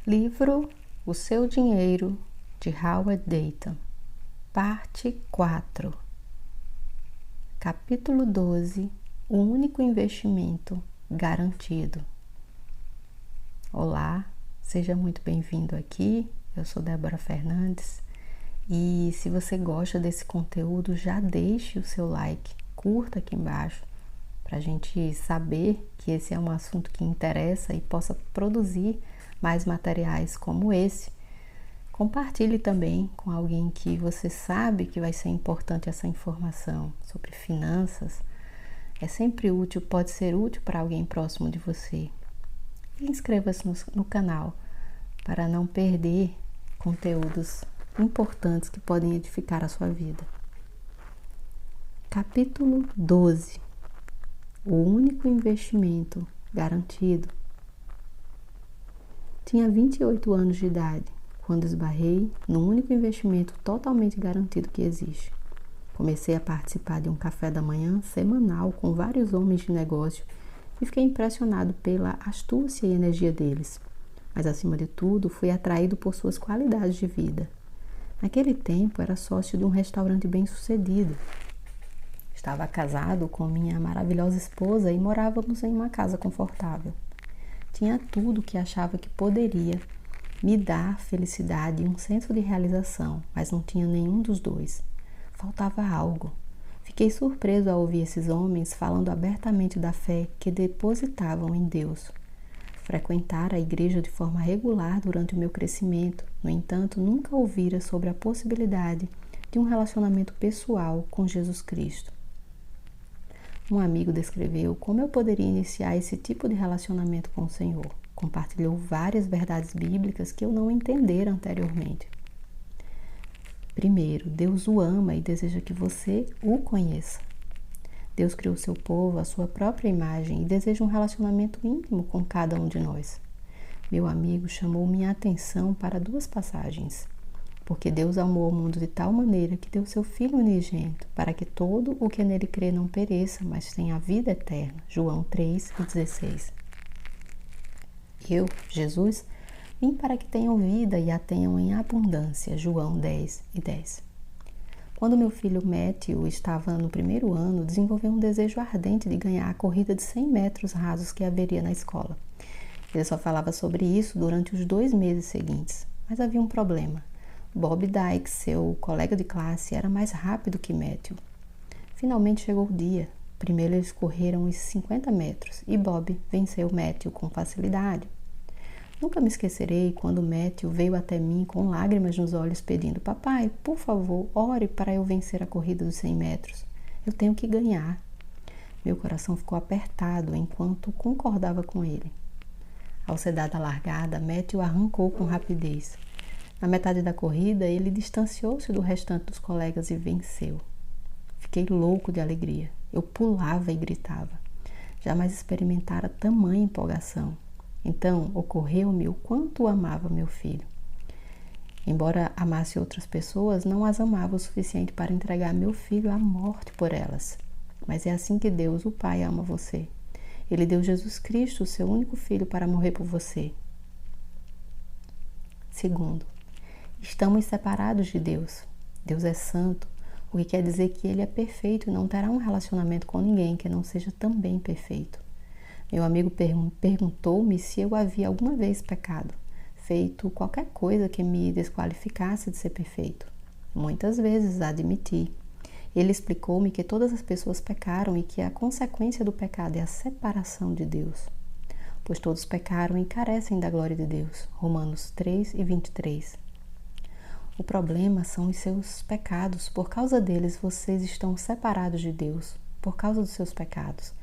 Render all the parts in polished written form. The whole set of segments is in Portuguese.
Livro O Seu Dinheiro, de Howard Dayton, Parte 4. Capítulo 12. O único investimento garantido. Olá, seja muito bem-vindo aqui. Eu sou Débora Fernandes e se você gosta desse conteúdo, já deixe o seu like, curta aqui embaixo para a gente saber que esse é um assunto que interessa e possa produzir mais materiais como esse. Compartilhe também com alguém que você sabe que vai ser importante essa informação sobre finanças. É sempre útil, pode ser útil para alguém próximo de você. E inscreva-se no canal para não perder conteúdos importantes que podem edificar a sua vida. Capítulo 12. O único investimento garantido. Tinha 28 anos de idade quando esbarrei no único investimento totalmente garantido que existe. Comecei a participar de um café da manhã semanal com vários homens de negócio e fiquei impressionado pela astúcia e energia deles. Mas, acima de tudo, fui atraído por suas qualidades de vida. Naquele tempo, era sócio de um restaurante bem-sucedido. Estava casado com minha maravilhosa esposa e morávamos em uma casa confortável. Tinha tudo o que achava que poderia me dar felicidade e um senso de realização, mas não tinha nenhum dos dois. Faltava algo. Fiquei surpreso ao ouvir esses homens falando abertamente da fé que depositavam em Deus. Frequentara a igreja de forma regular durante o meu crescimento, no entanto, nunca ouvira sobre a possibilidade de um relacionamento pessoal com Jesus Cristo. Um amigo descreveu como eu poderia iniciar esse tipo de relacionamento com o Senhor. Compartilhou várias verdades bíblicas que eu não entendera anteriormente. Primeiro, Deus o ama e deseja que você o conheça. Deus criou seu povo à sua própria imagem e deseja um relacionamento íntimo com cada um de nós. Meu amigo chamou minha atenção para duas passagens. Porque Deus amou o mundo de tal maneira que deu seu Filho unigênito, para que todo o que nele crê não pereça, mas tenha a vida eterna. João 3:16. Eu, Jesus, vim para que tenham vida e a tenham em abundância. João 10:10. Quando meu filho Matthew estava no primeiro ano, desenvolveu um desejo ardente de ganhar a corrida de 100 metros rasos que haveria na escola. Ele só falava sobre isso durante os 2 meses seguintes, mas havia um problema. Bob Dykes, seu colega de classe, era mais rápido que Matthew. Finalmente chegou o dia. Primeiro eles correram os 50 metros e Bob venceu Matthew com facilidade. Nunca me esquecerei quando Matthew veio até mim com lágrimas nos olhos pedindo: "Papai, por favor, ore para eu vencer a corrida dos 100 metros. Eu tenho que ganhar." Meu coração ficou apertado enquanto concordava com ele. Ao ser dada a largada, Matthew arrancou com rapidez. Na metade da corrida, ele distanciou-se do restante dos colegas e venceu. Fiquei louco de alegria. Eu pulava e gritava. Jamais experimentara tamanha empolgação. Então, ocorreu-me o quanto amava meu filho. Embora amasse outras pessoas, não as amava o suficiente para entregar meu filho à morte por elas. Mas é assim que Deus, o Pai, ama você. Ele deu Jesus Cristo, o seu único filho, para morrer por você. Segundo, estamos separados de Deus. Deus é santo, o que quer dizer que Ele é perfeito e não terá um relacionamento com ninguém que não seja também perfeito. Meu amigo perguntou-me se eu havia alguma vez pecado, feito qualquer coisa que me desqualificasse de ser perfeito. Muitas vezes admiti. Ele explicou-me que todas as pessoas pecaram e que a consequência do pecado é a separação de Deus. Pois todos pecaram e carecem da glória de Deus. Romanos 3:23. O problema são os seus pecados. Por causa deles, vocês estão separados de Deus. Por causa dos seus pecados.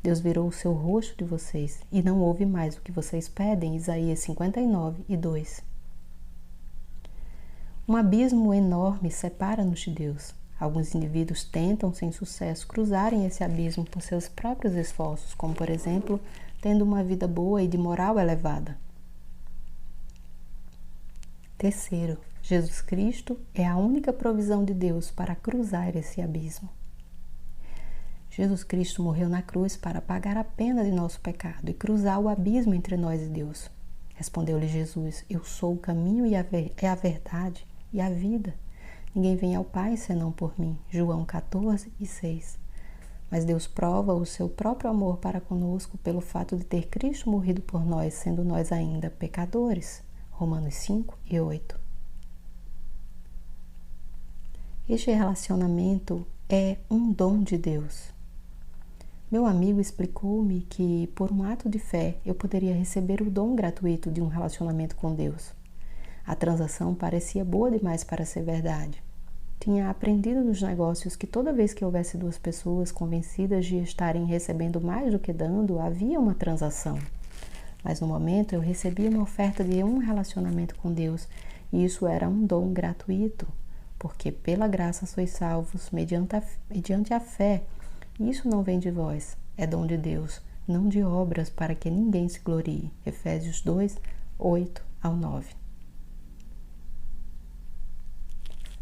Deus virou o seu rosto de vocês e não ouve mais o que vocês pedem. Isaías 59:2. Um abismo enorme separa-nos de Deus. Alguns indivíduos tentam, sem sucesso, cruzarem esse abismo por seus próprios esforços, como, por exemplo, tendo uma vida boa e de moral elevada. Terceiro, Jesus Cristo é a única provisão de Deus para cruzar esse abismo. Jesus Cristo morreu na cruz para pagar a pena de nosso pecado e cruzar o abismo entre nós e Deus. Respondeu-lhe Jesus: Eu sou o caminho e a verdade e a vida. Ninguém vem ao Pai senão por mim. João 14:6. Mas Deus prova o seu próprio amor para conosco pelo fato de ter Cristo morrido por nós, sendo nós ainda pecadores. Romanos 5:8. Este relacionamento é um dom de Deus. Meu amigo explicou-me que, por um ato de fé, eu poderia receber o dom gratuito de um relacionamento com Deus. A transação parecia boa demais para ser verdade. Tinha aprendido nos negócios que toda vez que houvesse duas pessoas convencidas de estarem recebendo mais do que dando, havia uma transação. Mas no momento eu recebi uma oferta de um relacionamento com Deus, e isso era um dom gratuito, porque pela graça sois salvos mediante a fé. Isso não vem de vós, é dom de Deus, não de obras para que ninguém se glorie. Efésios 2:8-9.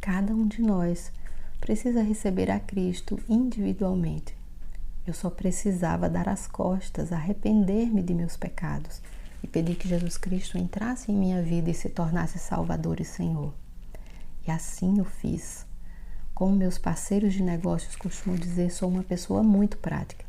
Cada um de nós precisa receber a Cristo individualmente. Eu só precisava dar as costas, arrepender-me de meus pecados e pedir que Jesus Cristo entrasse em minha vida e se tornasse Salvador e Senhor. E assim eu fiz. Como meus parceiros de negócios costumam dizer, sou uma pessoa muito prática.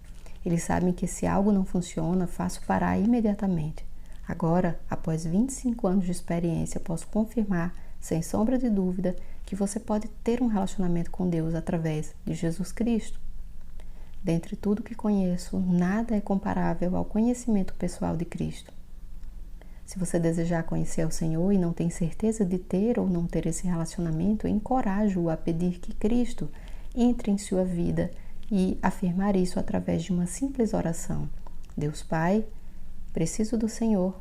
Eles sabem que se algo não funciona, faço parar imediatamente. Agora, após 25 anos de experiência, posso confirmar, sem sombra de dúvida, que você pode ter um relacionamento com Deus através de Jesus Cristo. Dentre tudo que conheço, nada é comparável ao conhecimento pessoal de Cristo. Se você desejar conhecer o Senhor e não tem certeza de ter ou não ter esse relacionamento, encorajo-o a pedir que Cristo entre em sua vida e afirmar isso através de uma simples oração. Deus Pai, preciso do Senhor.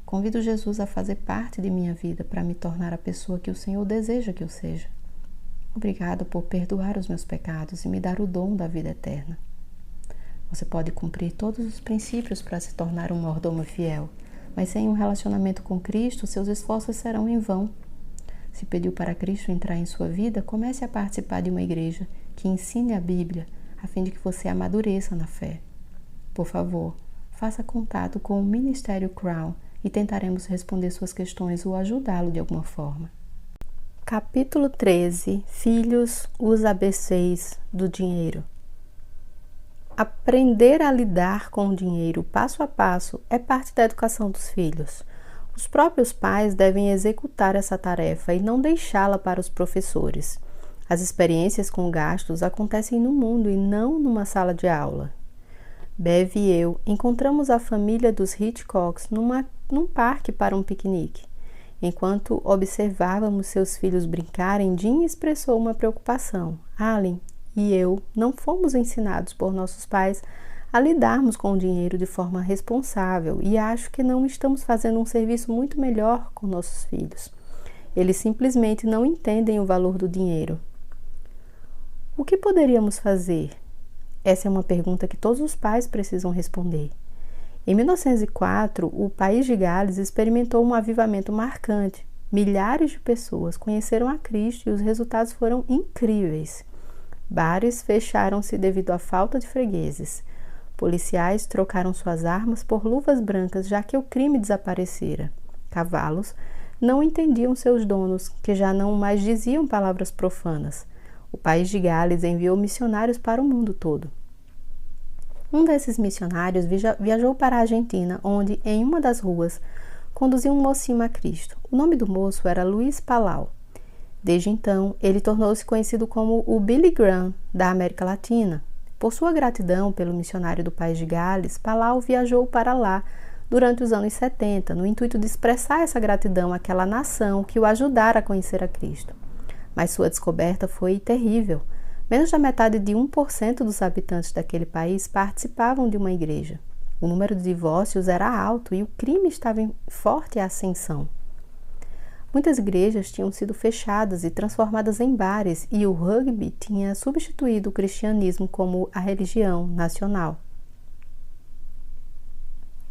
Convido Jesus a fazer parte de minha vida para me tornar a pessoa que o Senhor deseja que eu seja. Obrigado por perdoar os meus pecados e me dar o dom da vida eterna. Você pode cumprir todos os princípios para se tornar um mordomo fiel, mas sem um relacionamento com Cristo, seus esforços serão em vão. Se pediu para Cristo entrar em sua vida, comece a participar de uma igreja que ensine a Bíblia, a fim de que você amadureça na fé. Por favor, faça contato com o Ministério Crown e tentaremos responder suas questões ou ajudá-lo de alguma forma. Capítulo 13. Filhos, os ABCs do dinheiro. Aprender a lidar com o dinheiro passo a passo é parte da educação dos filhos. Os próprios pais devem executar essa tarefa e não deixá-la para os professores. As experiências com gastos acontecem no mundo e não numa sala de aula. Bev e eu encontramos a família dos Hitchcocks num parque para um piquenique. Enquanto observávamos seus filhos brincarem, Jean expressou uma preocupação. Allen e eu não fomos ensinados por nossos pais a lidarmos com o dinheiro de forma responsável e acho que não estamos fazendo um serviço muito melhor com nossos filhos. Eles simplesmente não entendem o valor do dinheiro. O que poderíamos fazer? Essa é uma pergunta que todos os pais precisam responder. Em 1904, o país de Gales experimentou um avivamento marcante. Milhares de pessoas conheceram a Cristo e os resultados foram incríveis. Bares fecharam-se devido à falta de fregueses. Policiais trocaram suas armas por luvas brancas, já que o crime desaparecera. Cavalos não entendiam seus donos, que já não mais diziam palavras profanas. O país de Gales enviou missionários para o mundo todo. Um desses missionários viajou para a Argentina, onde, em uma das ruas, conduziu um mocinho a Cristo. O nome do moço era Luiz Palau. Desde então, ele tornou-se conhecido como o Billy Graham da América Latina. Por sua gratidão pelo missionário do país de Gales, Palau viajou para lá durante os anos 70, no intuito de expressar essa gratidão àquela nação que o ajudara a conhecer a Cristo. Mas sua descoberta foi terrível. Menos da metade de 1% dos habitantes daquele país participavam de uma igreja. O número de divórcios era alto e o crime estava em forte ascensão. Muitas igrejas tinham sido fechadas e transformadas em bares e o rugby tinha substituído o cristianismo como a religião nacional.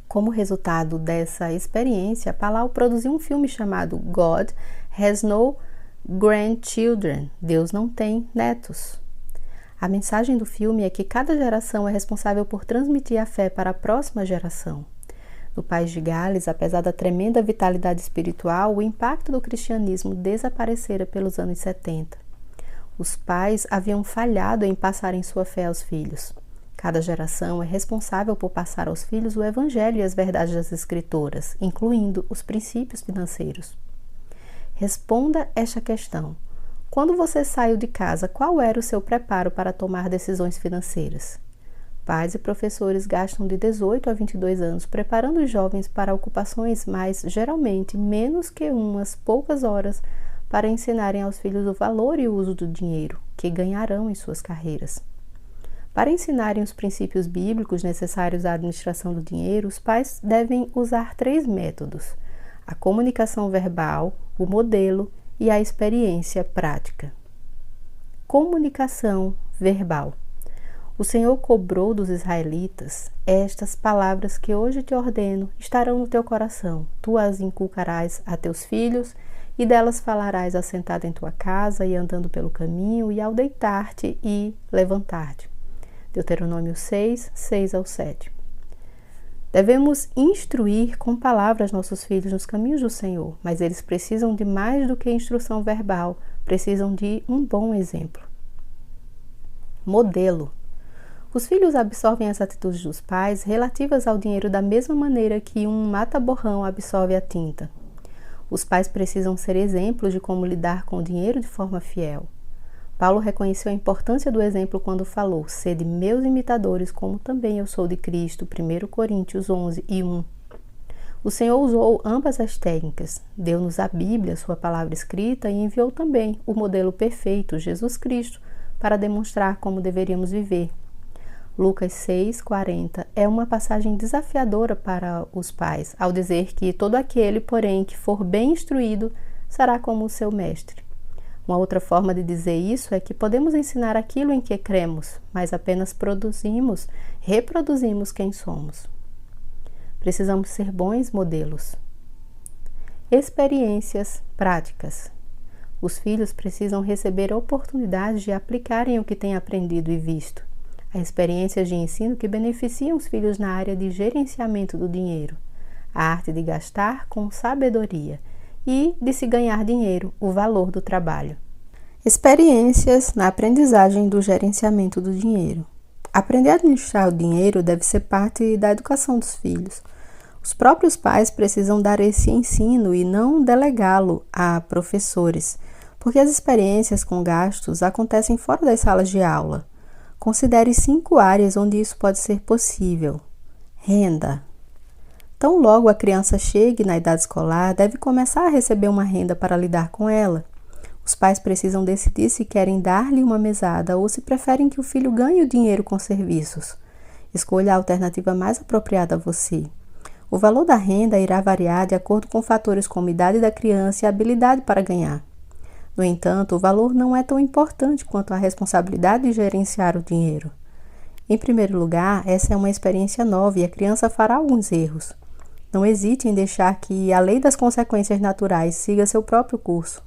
Como resultado dessa experiência, Palau produziu um filme chamado God Has No Grandchildren, Deus não tem netos. A mensagem do filme é que cada geração é responsável por transmitir a fé para a próxima geração. No país de Gales, apesar da tremenda vitalidade espiritual, o impacto do cristianismo desaparecera pelos anos 70. Os pais haviam falhado em passarem sua fé aos filhos. Cada geração é responsável por passar aos filhos o Evangelho e as verdades das Escrituras, incluindo os princípios financeiros. Responda esta questão. Quando você saiu de casa, qual era o seu preparo para tomar decisões financeiras? Pais e professores gastam de 18 a 22 anos preparando os jovens para ocupações, mas geralmente menos que umas poucas horas para ensinarem aos filhos o valor e o uso do dinheiro que ganharão em suas carreiras. Para ensinarem os princípios bíblicos necessários à administração do dinheiro, os pais devem usar 3 métodos: a comunicação verbal, o modelo e a experiência prática. Comunicação verbal. O Senhor cobrou dos israelitas: estas palavras que hoje te ordeno estarão no teu coração. Tu as inculcarás a teus filhos, e delas falarás assentado em tua casa e andando pelo caminho e ao deitar-te e levantar-te. Deuteronômio 6, 6 ao 7. Devemos instruir com palavras nossos filhos nos caminhos do Senhor, mas eles precisam de mais do que instrução verbal, precisam de um bom exemplo. Modelo. Os filhos absorvem as atitudes dos pais relativas ao dinheiro da mesma maneira que um mata-borrão absorve a tinta. Os pais precisam ser exemplos de como lidar com o dinheiro de forma fiel. Paulo reconheceu a importância do exemplo quando falou: sede meus imitadores, como também eu sou de Cristo, 1 Coríntios 11, 1. O Senhor usou ambas as técnicas, deu-nos a Bíblia, sua palavra escrita, e enviou também o modelo perfeito, Jesus Cristo, para demonstrar como deveríamos viver. Lucas 6:40 é uma passagem desafiadora para os pais, ao dizer que todo aquele, porém, que for bem instruído, será como o seu mestre. Uma outra forma de dizer isso é que podemos ensinar aquilo em que cremos, mas apenas reproduzimos quem somos. Precisamos ser bons modelos. Experiências práticas. Os filhos precisam receber oportunidades de aplicarem o que têm aprendido e visto. Há experiências de ensino que beneficiam os filhos na área de gerenciamento do dinheiro, a arte de gastar com sabedoria e de se ganhar dinheiro, o valor do trabalho. Experiências na aprendizagem do gerenciamento do dinheiro. Aprender a administrar o dinheiro deve ser parte da educação dos filhos. Os próprios pais precisam dar esse ensino e não delegá-lo a professores, porque as experiências com gastos acontecem fora das salas de aula. Considere 5 áreas onde isso pode ser possível. Renda. Tão logo a criança chegue na idade escolar, deve começar a receber uma renda para lidar com ela. Os pais precisam decidir se querem dar-lhe uma mesada ou se preferem que o filho ganhe o dinheiro com serviços. Escolha a alternativa mais apropriada a você. O valor da renda irá variar de acordo com fatores como a idade da criança e a habilidade para ganhar. No entanto, o valor não é tão importante quanto a responsabilidade de gerenciar o dinheiro. Em primeiro lugar, essa é uma experiência nova e a criança fará alguns erros. Não hesite em deixar que a lei das consequências naturais siga seu próprio curso.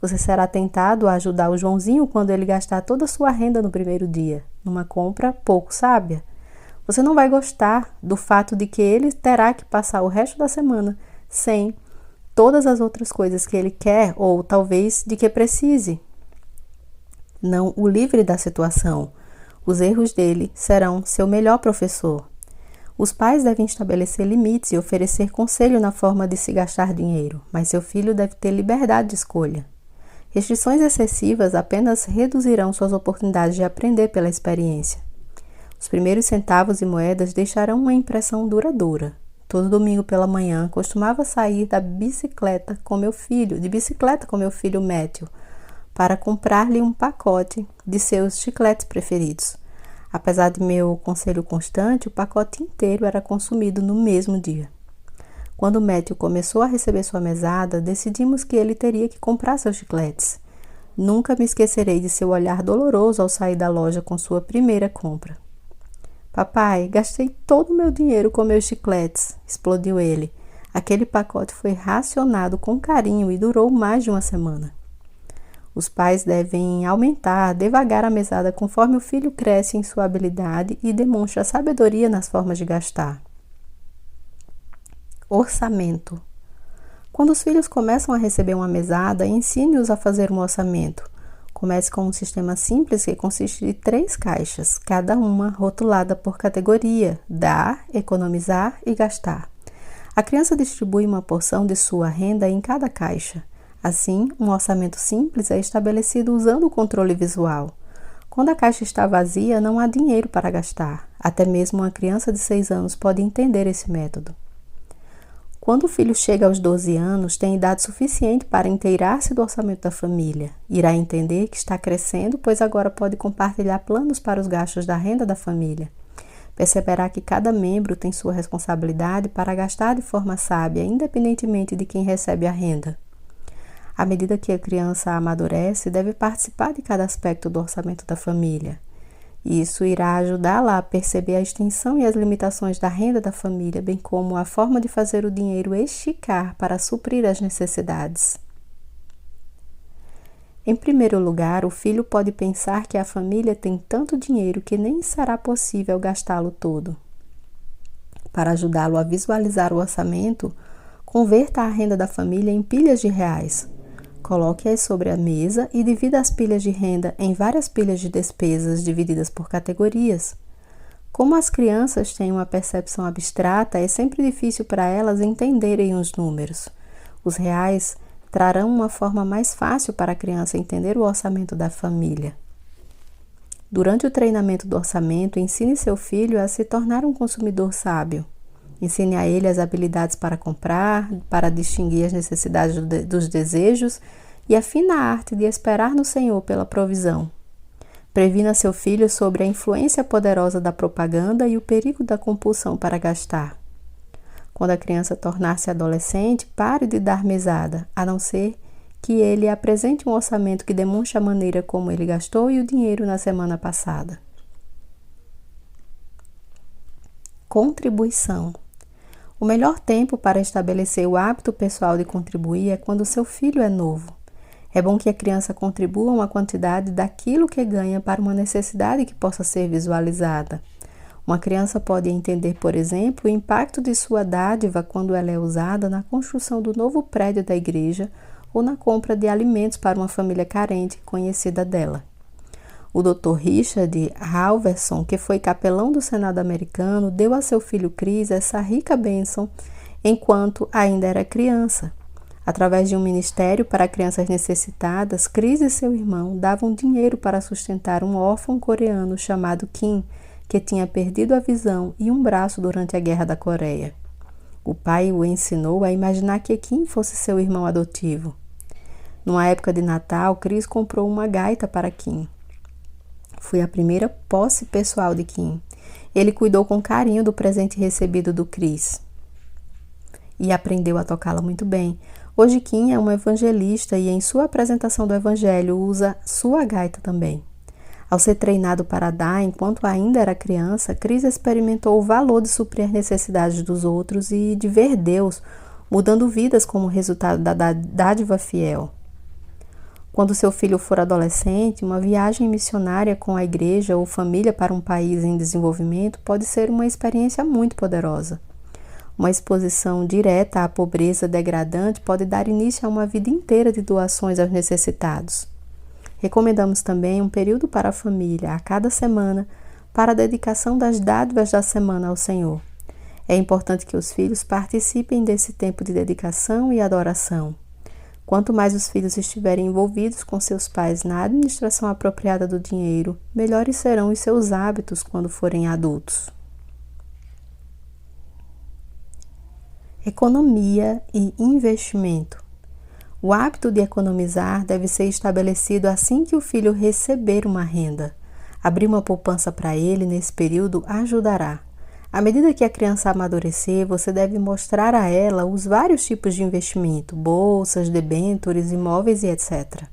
Você será tentado a ajudar o Joãozinho quando ele gastar toda a sua renda no primeiro dia, numa compra pouco sábia. Você não vai gostar do fato de que ele terá que passar o resto da semana sem todas as outras coisas que ele quer ou talvez de que precise. Não o livre da situação. Os erros dele serão seu melhor professor. Os pais devem estabelecer limites e oferecer conselho na forma de se gastar dinheiro, mas seu filho deve ter liberdade de escolha. Restrições excessivas apenas reduzirão suas oportunidades de aprender pela experiência. Os primeiros centavos e moedas deixarão uma impressão duradoura. Todo domingo pela manhã costumava sair de bicicleta com meu filho Matthew, para comprar-lhe um pacote de seus chicletes preferidos. Apesar de meu conselho constante, o pacote inteiro era consumido no mesmo dia. Quando Matthew começou a receber sua mesada, decidimos que ele teria que comprar seus chicletes. Nunca me esquecerei de seu olhar doloroso ao sair da loja com sua primeira compra. Papai, gastei todo o meu dinheiro com meus chicletes, explodiu ele. Aquele pacote foi racionado com carinho e durou mais de uma semana. Os pais devem aumentar devagar a mesada conforme o filho cresce em sua habilidade e demonstra sabedoria nas formas de gastar. Orçamento. Quando os filhos começam a receber uma mesada, ensine-os a fazer um orçamento. Comece com um sistema simples que consiste de 3 caixas, cada uma rotulada por categoria: dar, economizar e gastar. A criança distribui uma porção de sua renda em cada caixa. Assim, um orçamento simples é estabelecido usando o controle visual. Quando a caixa está vazia, não há dinheiro para gastar. Até mesmo uma criança de 6 anos pode entender esse método. Quando o filho chega aos 12 anos, tem idade suficiente para inteirar-se do orçamento da família. Irá entender que está crescendo, pois agora pode compartilhar planos para os gastos da renda da família. Perceberá que cada membro tem sua responsabilidade para gastar de forma sábia, independentemente de quem recebe a renda. À medida que a criança amadurece, deve participar de cada aspecto do orçamento da família. Isso irá ajudá-la a perceber a extensão e as limitações da renda da família, bem como a forma de fazer o dinheiro esticar para suprir as necessidades. Em primeiro lugar, o filho pode pensar que a família tem tanto dinheiro que nem será possível gastá-lo todo. Para ajudá-lo a visualizar o orçamento, converta a renda da família em pilhas de reais. Coloque-as sobre a mesa e divida as pilhas de renda em várias pilhas de despesas divididas por categorias. Como as crianças têm uma percepção abstrata, é sempre difícil para elas entenderem os números. Os reais trarão uma forma mais fácil para a criança entender o orçamento da família. Durante o treinamento do orçamento, ensine seu filho a se tornar um consumidor sábio. Ensine a ele as habilidades para comprar, para distinguir as necessidades dos desejos e a fina arte de esperar no Senhor pela provisão. Previna seu filho sobre a influência poderosa da propaganda e o perigo da compulsão para gastar. Quando a criança tornar-se adolescente, pare de dar mesada, a não ser que ele apresente um orçamento que demonstre a maneira como ele gastou e o dinheiro na semana passada. Contribuição. O melhor tempo para estabelecer o hábito pessoal de contribuir é quando seu filho é novo. É bom que a criança contribua uma quantidade daquilo que ganha para uma necessidade que possa ser visualizada. Uma criança pode entender, por exemplo, o impacto de sua dádiva quando ela é usada na construção do novo prédio da igreja ou na compra de alimentos para uma família carente conhecida dela. O Dr. Richard Halverson, que foi capelão do Senado americano, deu a seu filho Chris essa rica bênção enquanto ainda era criança. Através de um ministério para crianças necessitadas, Chris e seu irmão davam dinheiro para sustentar um órfão coreano chamado Kim, que tinha perdido a visão e um braço durante a Guerra da Coreia. O pai o ensinou a imaginar que Kim fosse seu irmão adotivo. Numa época de Natal, Chris comprou uma gaita para Kim. Foi a primeira posse pessoal de Kim. Ele cuidou com carinho do presente recebido do Chris e aprendeu a tocá-la muito bem. Hoje Kim é um evangelista e em sua apresentação do evangelho usa sua gaita também. Ao ser treinado para dar enquanto ainda era criança, Chris experimentou o valor de suprir as necessidades dos outros e de ver Deus mudando vidas como resultado da dádiva fiel. Quando seu filho for adolescente, uma viagem missionária com a igreja ou família para um país em desenvolvimento pode ser uma experiência muito poderosa. Uma exposição direta à pobreza degradante pode dar início a uma vida inteira de doações aos necessitados. Recomendamos também um período para a família, a cada semana, para a dedicação das dádivas da semana ao Senhor. É importante que os filhos participem desse tempo de dedicação e adoração. Quanto mais os filhos estiverem envolvidos com seus pais na administração apropriada do dinheiro, melhores serão os seus hábitos quando forem adultos. Economia e investimento. O hábito de economizar deve ser estabelecido assim que o filho receber uma renda. Abrir uma poupança para ele nesse período ajudará. À medida que a criança amadurecer, você deve mostrar a ela os vários tipos de investimento, bolsas, debêntures, imóveis e etc.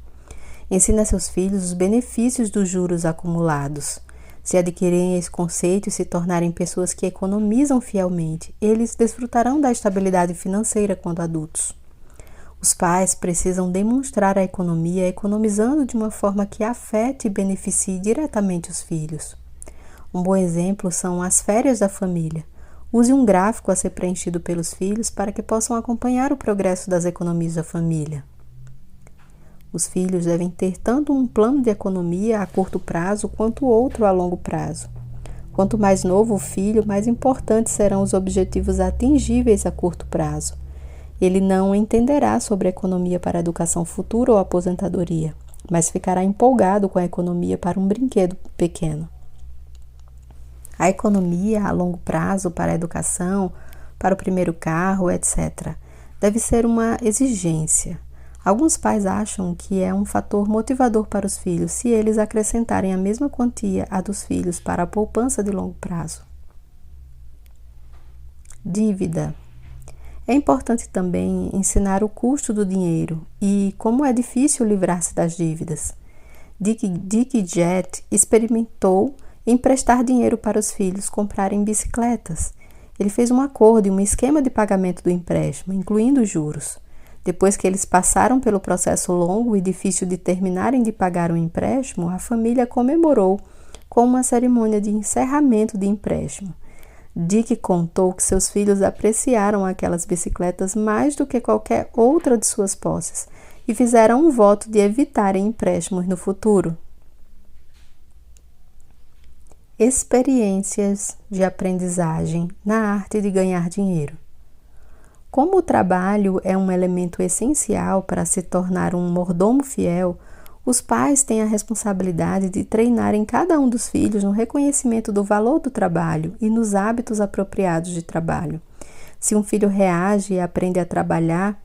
Ensine a seus filhos os benefícios dos juros acumulados. Se adquirirem esse conceito e se tornarem pessoas que economizam fielmente, eles desfrutarão da estabilidade financeira quando adultos. Os pais precisam demonstrar a economia economizando de uma forma que afete e beneficie diretamente os filhos. Um bom exemplo são as férias da família. Use um gráfico a ser preenchido pelos filhos para que possam acompanhar o progresso das economias da família. Os filhos devem ter tanto um plano de economia a curto prazo quanto outro a longo prazo. Quanto mais novo o filho, mais importantes serão os objetivos atingíveis a curto prazo. Ele não entenderá sobre economia para a educação futura ou aposentadoria, mas ficará empolgado com a economia para um brinquedo pequeno. A economia a longo prazo para a educação, para o primeiro carro, etc., deve ser uma exigência. Alguns pais acham que é um fator motivador para os filhos se eles acrescentarem a mesma quantia à dos filhos para a poupança de longo prazo. Dívida. É importante também ensinar o custo do dinheiro e como é difícil livrar-se das dívidas. Dick Jett experimentou emprestar dinheiro para os filhos comprarem bicicletas. Ele fez um acordo e um esquema de pagamento do empréstimo, incluindo os juros. Depois que eles passaram pelo processo longo e difícil de terminarem de pagar o empréstimo, a família comemorou com uma cerimônia de encerramento de empréstimo. Dick contou que seus filhos apreciaram aquelas bicicletas mais do que qualquer outra de suas posses e fizeram um voto de evitarem empréstimos no futuro. Experiências de aprendizagem na arte de ganhar dinheiro. Como o trabalho é um elemento essencial para se tornar um mordomo fiel, os pais têm a responsabilidade de treinarem cada um dos filhos no reconhecimento do valor do trabalho e nos hábitos apropriados de trabalho. Se um filho reage e aprende a trabalhar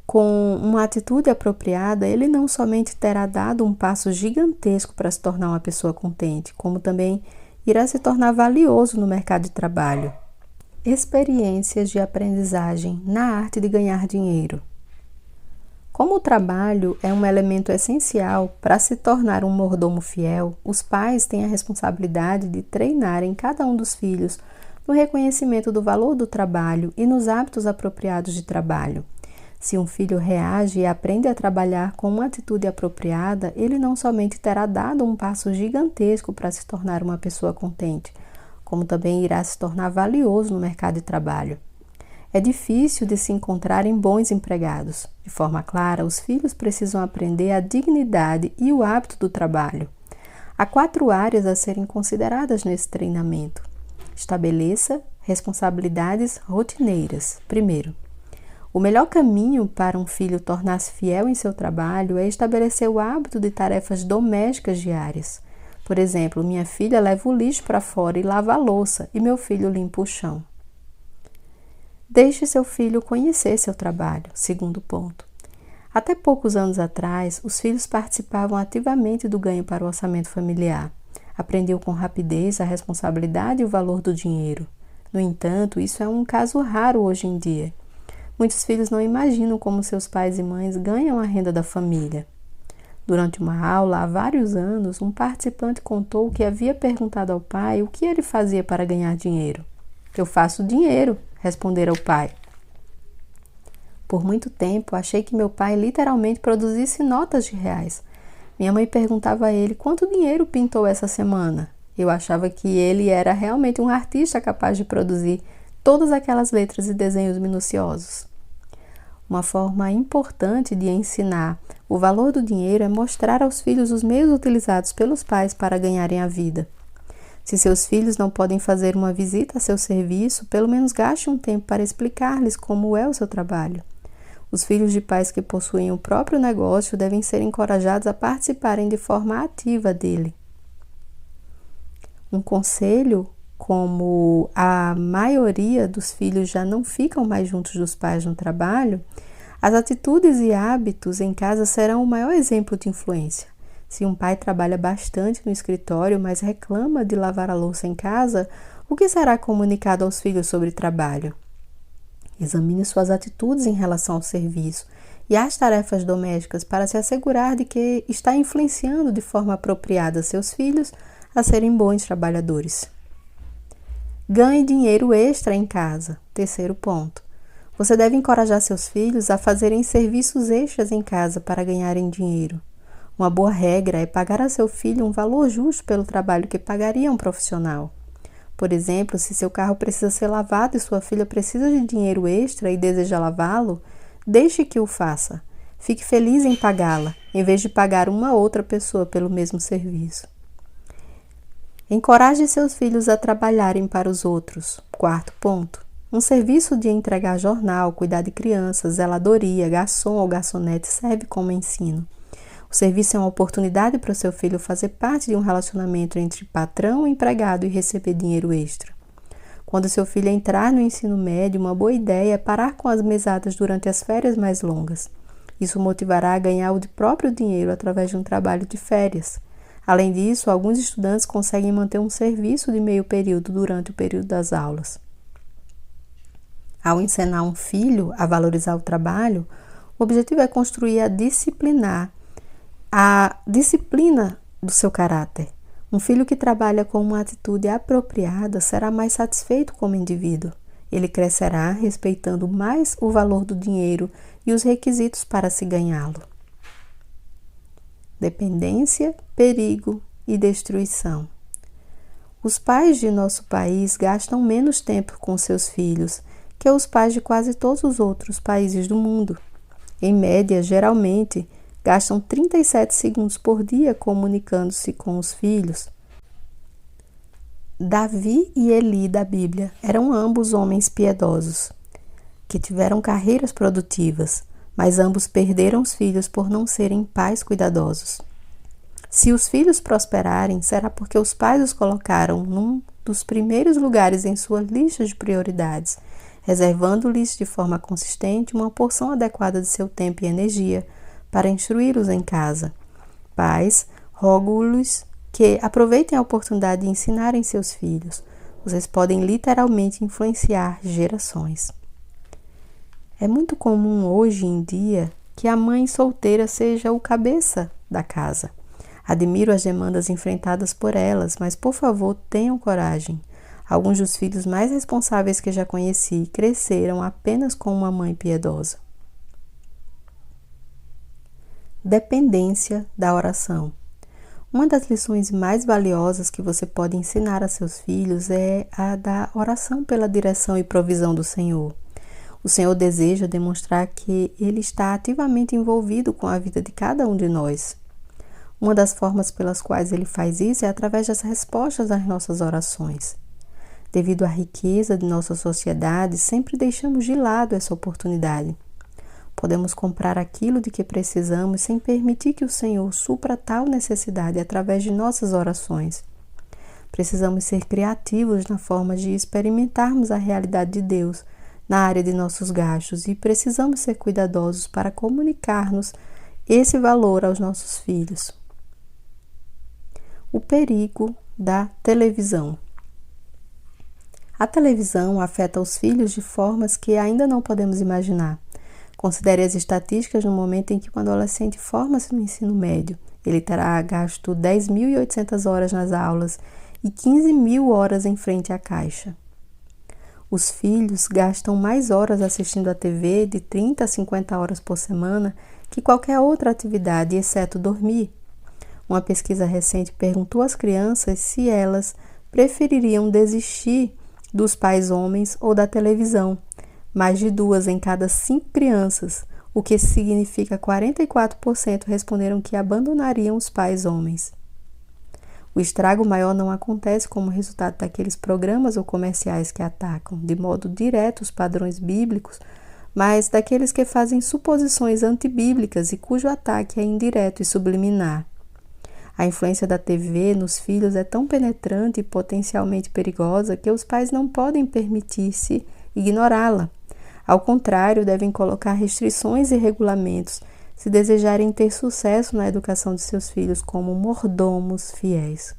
com uma atitude apropriada, ele não somente terá dado um passo gigantesco para se tornar uma pessoa contente, como também irá se tornar valioso no mercado de trabalho. Experiências de aprendizagem na arte de ganhar dinheiro. Como o trabalho é um elemento essencial para se tornar um mordomo fiel, os pais têm a responsabilidade de treinarem cada um dos filhos no reconhecimento do valor do trabalho e nos hábitos apropriados de trabalho. Se um filho reage e aprende a trabalhar com uma atitude apropriada, ele não somente terá dado um passo gigantesco para se tornar uma pessoa contente, como também irá se tornar valioso no mercado de trabalho. É difícil de se encontrarem bons empregados. De forma clara, os filhos precisam aprender a dignidade e o hábito do trabalho. Há 4 áreas a serem consideradas nesse treinamento. Estabeleça responsabilidades rotineiras. Primeiro, o melhor caminho para um filho tornar-se fiel em seu trabalho é estabelecer o hábito de tarefas domésticas diárias. Por exemplo, minha filha leva o lixo para fora e lava a louça, e meu filho limpa o chão. Deixe seu filho conhecer seu trabalho. Segundo ponto. Até poucos anos atrás, os filhos participavam ativamente do ganho para o orçamento familiar. Aprendiam com rapidez a responsabilidade e o valor do dinheiro. No entanto, isso é um caso raro hoje em dia. Muitos filhos não imaginam como seus pais e mães ganham a renda da família. Durante uma aula, há vários anos, um participante contou que havia perguntado ao pai o que ele fazia para ganhar dinheiro. Eu faço dinheiro, respondera o pai. Por muito tempo, achei que meu pai literalmente produzisse notas de reais. Minha mãe perguntava a ele quanto dinheiro pintou essa semana. Eu achava que ele era realmente um artista capaz de produzir todas aquelas letras e desenhos minuciosos. Uma forma importante de ensinar o valor do dinheiro é mostrar aos filhos os meios utilizados pelos pais para ganharem a vida. Se seus filhos não podem fazer uma visita a seu serviço, pelo menos gaste um tempo para explicar-lhes como é o seu trabalho. Os filhos de pais que possuem o próprio negócio devem ser encorajados a participarem de forma ativa dele. Um conselho: como a maioria dos filhos já não ficam mais juntos dos pais no trabalho, as atitudes e hábitos em casa serão o maior exemplo de influência. Se um pai trabalha bastante no escritório, mas reclama de lavar a louça em casa, o que será comunicado aos filhos sobre trabalho? Examine suas atitudes em relação ao serviço e às tarefas domésticas para se assegurar de que está influenciando de forma apropriada seus filhos a serem bons trabalhadores. Ganhe dinheiro extra em casa. Terceiro ponto. Você deve encorajar seus filhos a fazerem serviços extras em casa para ganharem dinheiro. Uma boa regra é pagar a seu filho um valor justo pelo trabalho que pagaria um profissional. Por exemplo, se seu carro precisa ser lavado e sua filha precisa de dinheiro extra e deseja lavá-lo, deixe que o faça. Fique feliz em pagá-la, em vez de pagar uma outra pessoa pelo mesmo serviço. Encoraje seus filhos a trabalharem para os outros. Quarto ponto. Um serviço de entregar jornal, cuidar de crianças, zeladoria, garçom ou garçonete serve como ensino. O serviço é uma oportunidade para o seu filho fazer parte de um relacionamento entre patrão e empregado e receber dinheiro extra. Quando seu filho entrar no ensino médio, uma boa ideia é parar com as mesadas durante as férias mais longas. Isso o motivará a ganhar o próprio dinheiro através de um trabalho de férias. Além disso, alguns estudantes conseguem manter um serviço de meio período durante o período das aulas. Ao ensinar um filho a valorizar o trabalho, o objetivo é construir a disciplina do seu caráter. Um filho que trabalha com uma atitude apropriada será mais satisfeito como indivíduo. Ele crescerá respeitando mais o valor do dinheiro e os requisitos para se ganhá-lo. Dependência, perigo e destruição. Os pais de nosso país gastam menos tempo com seus filhos que os pais de quase todos os outros países do mundo. Em média, geralmente, gastam 37 segundos por dia comunicando-se com os filhos. Davi e Eli da Bíblia eram ambos homens piedosos, que tiveram carreiras produtivas, mas ambos perderam os filhos por não serem pais cuidadosos. Se os filhos prosperarem, será porque os pais os colocaram num dos primeiros lugares em sua lista de prioridades, reservando-lhes de forma consistente uma porção adequada de seu tempo e energia para instruí-los em casa. Pais, rogo-lhes que aproveitem a oportunidade de ensinarem seus filhos. Vocês podem literalmente influenciar gerações. É muito comum hoje em dia que a mãe solteira seja o cabeça da casa. Admiro as demandas enfrentadas por elas, mas por favor tenham coragem. Alguns dos filhos mais responsáveis que já conheci cresceram apenas com uma mãe piedosa. Dependência da oração. Uma das lições mais valiosas que você pode ensinar a seus filhos é a da oração pela direção e provisão do Senhor. O Senhor deseja demonstrar que Ele está ativamente envolvido com a vida de cada um de nós. Uma das formas pelas quais Ele faz isso é através das respostas às nossas orações. Devido à riqueza de nossa sociedade, sempre deixamos de lado essa oportunidade. Podemos comprar aquilo de que precisamos sem permitir que o Senhor supra tal necessidade através de nossas orações. Precisamos ser criativos na forma de experimentarmos a realidade de Deus na área de nossos gastos e precisamos ser cuidadosos para comunicar-nos esse valor aos nossos filhos. O perigo da televisão. A televisão afeta os filhos de formas que ainda não podemos imaginar. Considere as estatísticas no momento em que um adolescente forma-se no ensino médio. Ele terá gasto 10.800 horas nas aulas e 15.000 horas em frente à caixa. Os filhos gastam mais horas assistindo à TV, de 30 a 50 horas por semana, que qualquer outra atividade, exceto dormir. Uma pesquisa recente perguntou às crianças se elas prefeririam desistir dos pais homens ou da televisão. Mais de 2 em cada 5 crianças, o que significa 44% responderam que abandonariam os pais homens. O estrago maior não acontece como resultado daqueles programas ou comerciais que atacam de modo direto os padrões bíblicos, mas daqueles que fazem suposições antibíblicas e cujo ataque é indireto e subliminar. A influência da TV nos filhos é tão penetrante e potencialmente perigosa que os pais não podem permitir-se ignorá-la. Ao contrário, devem colocar restrições e regulamentos se desejarem ter sucesso na educação de seus filhos como mordomos fiéis.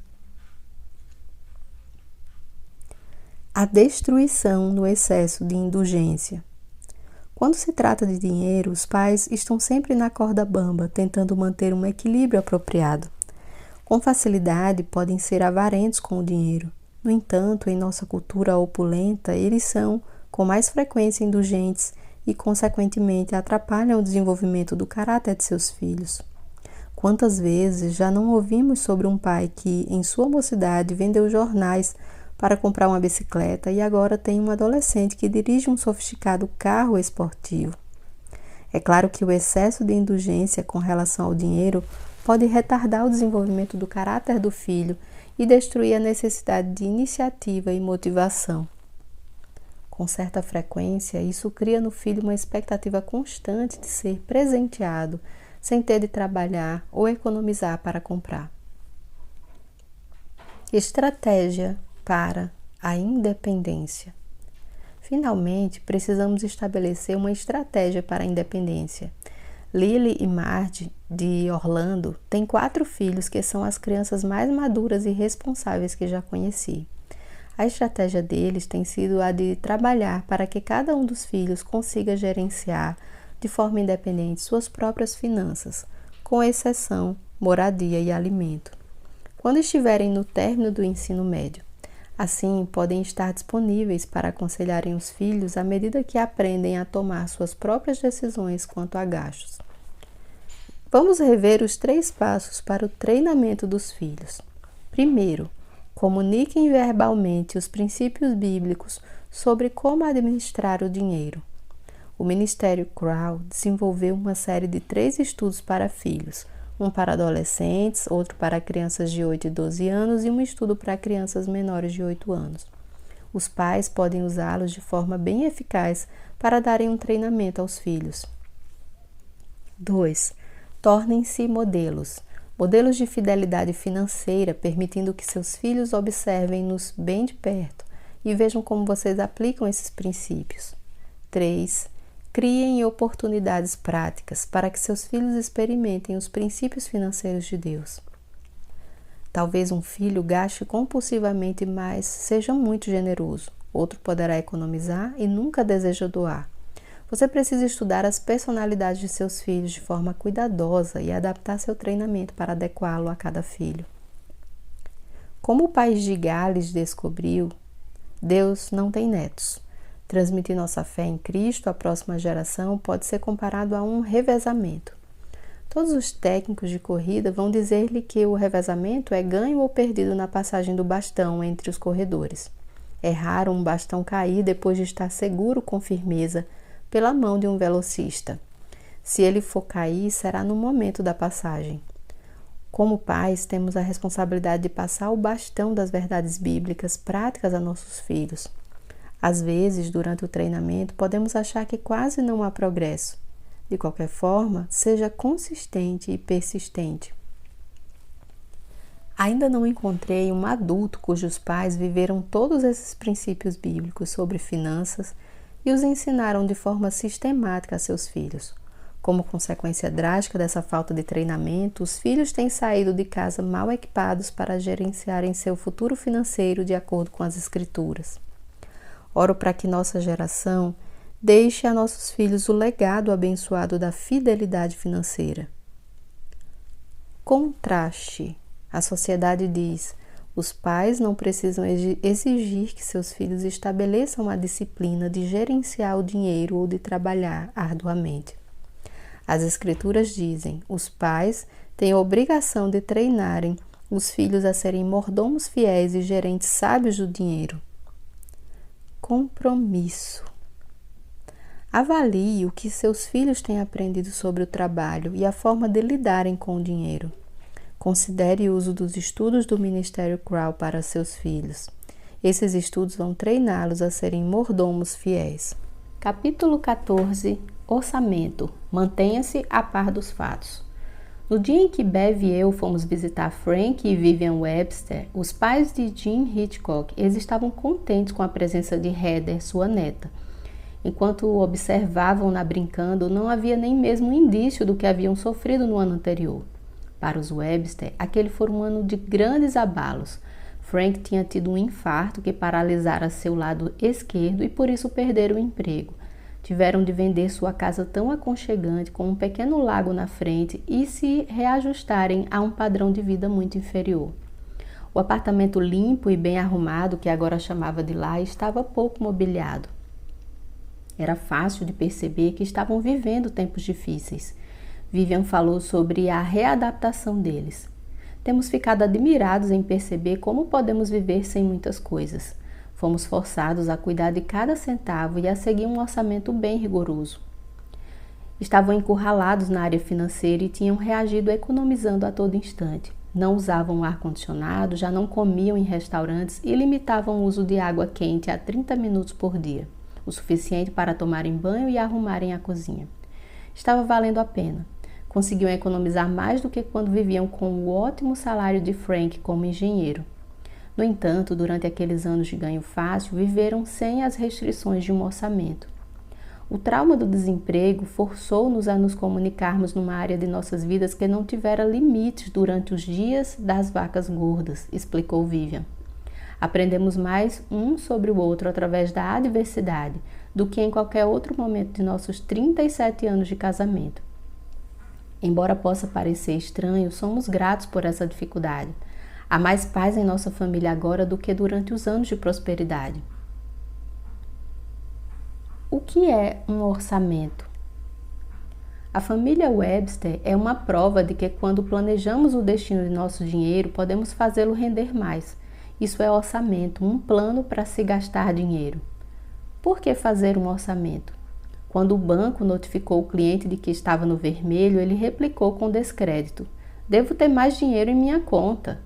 A destruição no excesso de indulgência. Quando se trata de dinheiro, os pais estão sempre na corda bamba, tentando manter um equilíbrio apropriado. Com facilidade, podem ser avarentos com o dinheiro. No entanto, em nossa cultura opulenta, eles são, com mais frequência, indulgentes e, consequentemente, atrapalham o desenvolvimento do caráter de seus filhos. Quantas vezes já não ouvimos sobre um pai que, em sua mocidade, vendeu jornais para comprar uma bicicleta e agora tem um adolescente que dirige um sofisticado carro esportivo. É claro que o excesso de indulgência com relação ao dinheiro pode retardar o desenvolvimento do caráter do filho e destruir a necessidade de iniciativa e motivação. Com certa frequência, isso cria no filho uma expectativa constante de ser presenteado, sem ter de trabalhar ou economizar para comprar. Estratégia para a independência. Finalmente, precisamos estabelecer uma estratégia para a independência. Lily e Marge, de Orlando, têm 4 filhos que são as crianças mais maduras e responsáveis que já conheci. A estratégia deles tem sido a de trabalhar para que cada um dos filhos consiga gerenciar de forma independente suas próprias finanças, com exceção moradia e alimento, quando estiverem no término do ensino médio. Assim, podem estar disponíveis para aconselharem os filhos à medida que aprendem a tomar suas próprias decisões quanto a gastos. Vamos rever os 3 passos para o treinamento dos filhos. Primeiro, comuniquem verbalmente os princípios bíblicos sobre como administrar o dinheiro. O Ministério Crow desenvolveu uma série de 3 estudos para filhos, um para adolescentes, outro para crianças de 8 e 12 anos e um estudo para crianças menores de 8 anos. Os pais podem usá-los de forma bem eficaz para darem um treinamento aos filhos. 2. Tornem-se modelos. Modelos de fidelidade financeira, permitindo que seus filhos observem-nos bem de perto e vejam como vocês aplicam esses princípios. 3. Criem oportunidades práticas para que seus filhos experimentem os princípios financeiros de Deus. Talvez um filho gaste compulsivamente, mas seja muito generoso. Outro poderá economizar e nunca deseja doar. Você precisa estudar as personalidades de seus filhos de forma cuidadosa e adaptar seu treinamento para adequá-lo a cada filho. Como o país de Gales descobriu, Deus não tem netos. Transmitir nossa fé em Cristo à próxima geração pode ser comparado a um revezamento. Todos os técnicos de corrida vão dizer-lhe que o revezamento é ganho ou perdido na passagem do bastão entre os corredores. É raro um bastão cair depois de estar seguro com firmeza pela mão de um velocista. Se ele for cair, será no momento da passagem. Como pais, temos a responsabilidade de passar o bastão das verdades bíblicas práticas a nossos filhos. Às vezes, durante o treinamento, podemos achar que quase não há progresso. De qualquer forma, seja consistente e persistente. Ainda não encontrei um adulto cujos pais viveram todos esses princípios bíblicos sobre finanças e os ensinaram de forma sistemática a seus filhos. Como consequência drástica dessa falta de treinamento, os filhos têm saído de casa mal equipados para gerenciarem seu futuro financeiro de acordo com as Escrituras. Oro para que nossa geração deixe a nossos filhos o legado abençoado da fidelidade financeira. Contraste. A sociedade diz: os pais não precisam exigir que seus filhos estabeleçam a disciplina de gerenciar o dinheiro ou de trabalhar arduamente. As Escrituras dizem: os pais têm a obrigação de treinarem os filhos a serem mordomos fiéis e gerentes sábios do dinheiro. Compromisso. Avalie o que seus filhos têm aprendido sobre o trabalho e a forma de lidarem com o dinheiro. Considere o uso dos estudos do Ministério Crow para seus filhos. Esses estudos vão treiná-los a serem mordomos fiéis. Capítulo 14. Orçamento. Mantenha-se a par dos fatos. No dia em que Bev e eu fomos visitar Frank e Vivian Webster, os pais de Jean Hitchcock, eles estavam contentes com a presença de Heather, sua neta. Enquanto o observavam-na brincando, não havia nem mesmo um indício do que haviam sofrido no ano anterior. Para os Webster, aquele foi um ano de grandes abalos. Frank tinha tido um infarto que paralisara seu lado esquerdo e por isso perderam o emprego. Tiveram de vender sua casa tão aconchegante com um pequeno lago na frente e se reajustarem a um padrão de vida muito inferior. O apartamento limpo e bem arrumado, que agora chamava de lar, estava pouco mobiliado. Era fácil de perceber que estavam vivendo tempos difíceis. Vivian falou sobre a readaptação deles. Temos ficado admirados em perceber como podemos viver sem muitas coisas. Fomos forçados a cuidar de cada centavo e a seguir um orçamento bem rigoroso. Estavam encurralados na área financeira e tinham reagido economizando a todo instante. Não usavam ar-condicionado, já não comiam em restaurantes e limitavam o uso de água quente a 30 minutos por dia, o suficiente para tomarem banho e arrumarem a cozinha. Estava valendo a pena. Conseguiam economizar mais do que quando viviam com o ótimo salário de Frank como engenheiro. No entanto, durante aqueles anos de ganho fácil, viveram sem as restrições de um orçamento. O trauma do desemprego forçou-nos a nos comunicarmos numa área de nossas vidas que não tivera limites durante os dias das vacas gordas, explicou Vivian. Aprendemos mais um sobre o outro através da adversidade do que em qualquer outro momento de nossos 37 anos de casamento. Embora possa parecer estranho, somos gratos por essa dificuldade. Há mais paz em nossa família agora do que durante os anos de prosperidade. O que é um orçamento? A família Webster é uma prova de que quando planejamos o destino de nosso dinheiro, podemos fazê-lo render mais. Isso é orçamento, um plano para se gastar dinheiro. Por que fazer um orçamento? Quando o banco notificou o cliente de que estava no vermelho, ele replicou com descrédito: "Devo ter mais dinheiro em minha conta.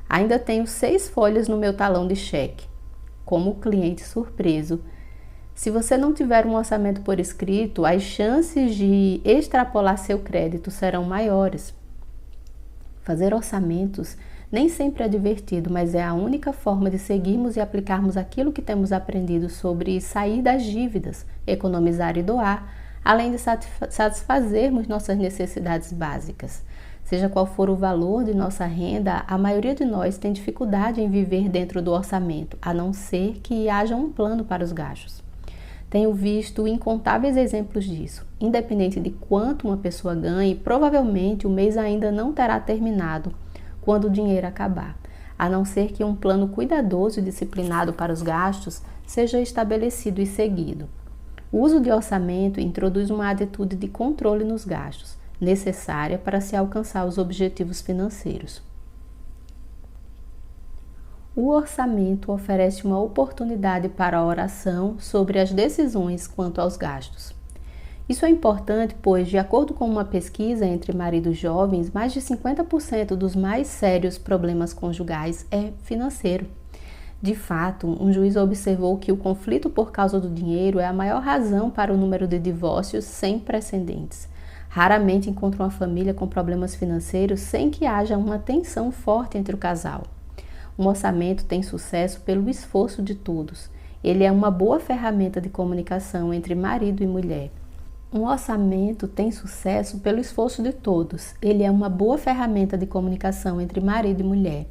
Ainda tenho 6 folhas no meu talão de cheque." Como o cliente surpreso. Se você não tiver um orçamento por escrito, as chances de extrapolar seu crédito serão maiores. Fazer orçamentos nem sempre é divertido, mas é a única forma de seguirmos e aplicarmos aquilo que temos aprendido sobre sair das dívidas, economizar e doar, além de satisfazermos nossas necessidades básicas. Seja qual for o valor de nossa renda, a maioria de nós tem dificuldade em viver dentro do orçamento, a não ser que haja um plano para os gastos. Tenho visto incontáveis exemplos disso. Independente de quanto uma pessoa ganhe, provavelmente o mês ainda não terá terminado quando o dinheiro acabar, a não ser que um plano cuidadoso e disciplinado para os gastos seja estabelecido e seguido. O uso de orçamento introduz uma atitude de controle nos gastos, necessária para se alcançar os objetivos financeiros. O orçamento oferece uma oportunidade para a oração sobre as decisões quanto aos gastos. Isso é importante, pois, de acordo com uma pesquisa entre maridos jovens, mais de 50% dos mais sérios problemas conjugais é financeiro. De fato, um juiz observou que o conflito por causa do dinheiro é a maior razão para o número de divórcios sem precedentes. Raramente encontra uma família com problemas financeiros sem que haja uma tensão forte entre o casal. Um orçamento tem sucesso pelo esforço de todos. Ele é uma boa ferramenta de comunicação entre marido e mulher. Um orçamento tem sucesso pelo esforço de todos. Ele é uma boa ferramenta de comunicação entre marido e mulher.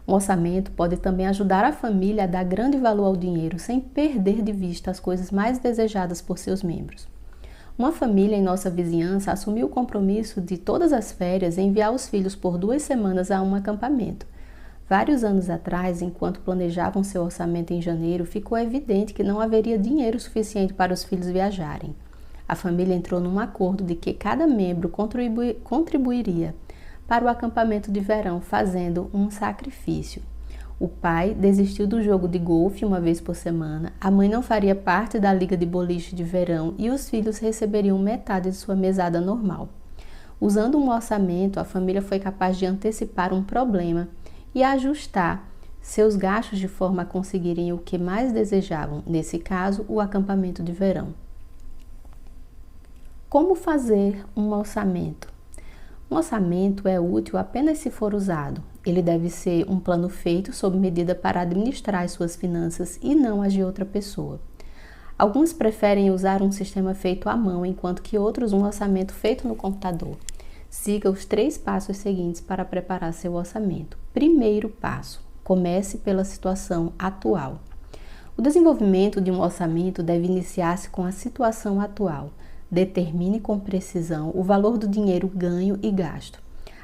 Um orçamento pode também ajudar a família a dar grande valor ao dinheiro sem perder de vista as coisas mais desejadas por seus membros. Uma família em nossa vizinhança assumiu o compromisso de todas as férias enviar os filhos por 2 semanas a um acampamento. Vários anos atrás, enquanto planejavam seu orçamento em janeiro, ficou evidente que não haveria dinheiro suficiente para os filhos viajarem. A família entrou num acordo de que cada membro contribuiria para o acampamento de verão, fazendo um sacrifício. O pai desistiu do jogo de golfe uma vez por semana, a mãe não faria parte da liga de boliche de verão e os filhos receberiam metade de sua mesada normal. Usando um orçamento, a família foi capaz de antecipar um problema e ajustar seus gastos de forma a conseguirem o que mais desejavam, nesse caso, o acampamento de verão. Como fazer um orçamento? Um orçamento é útil apenas se for usado. Ele deve ser um plano feito sob medida para administrar as suas finanças e não as de outra pessoa. Alguns preferem usar um sistema feito à mão, enquanto que outros um orçamento feito no computador. Siga os 3 passos seguintes para preparar seu orçamento. Primeiro passo: comece pela situação atual. O desenvolvimento de um orçamento deve iniciar-se com a situação atual. Determine com precisão o valor do dinheiro ganho e gasto.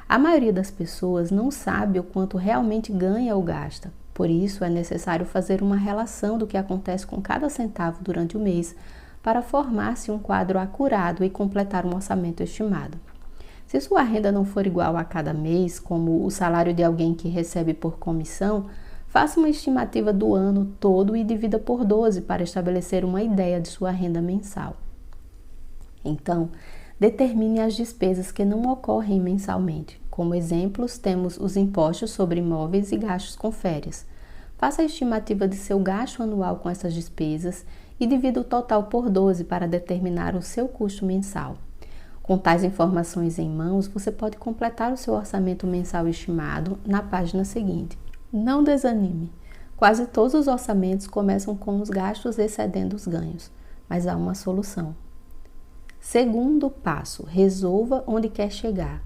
A maioria das pessoas não sabe o quanto realmente ganha ou gasta. Por isso, é necessário fazer uma relação do que acontece com cada centavo durante o mês para formar-se um quadro acurado e completar um orçamento estimado. Se sua renda não for igual a cada mês, como o salário de alguém que recebe por comissão, faça uma estimativa do ano todo e divida por 12 para estabelecer uma ideia de sua renda mensal. Então, determine as despesas que não ocorrem mensalmente. Como exemplos, temos os impostos sobre imóveis e gastos com férias. Faça a estimativa de seu gasto anual com essas despesas e divida o total por 12 para determinar o seu custo mensal. Com tais informações em mãos, você pode completar o seu orçamento mensal estimado na página seguinte. Não desanime. Quase todos os orçamentos começam com os gastos excedendo os ganhos, mas há uma solução. Segundo passo, resolva onde quer chegar.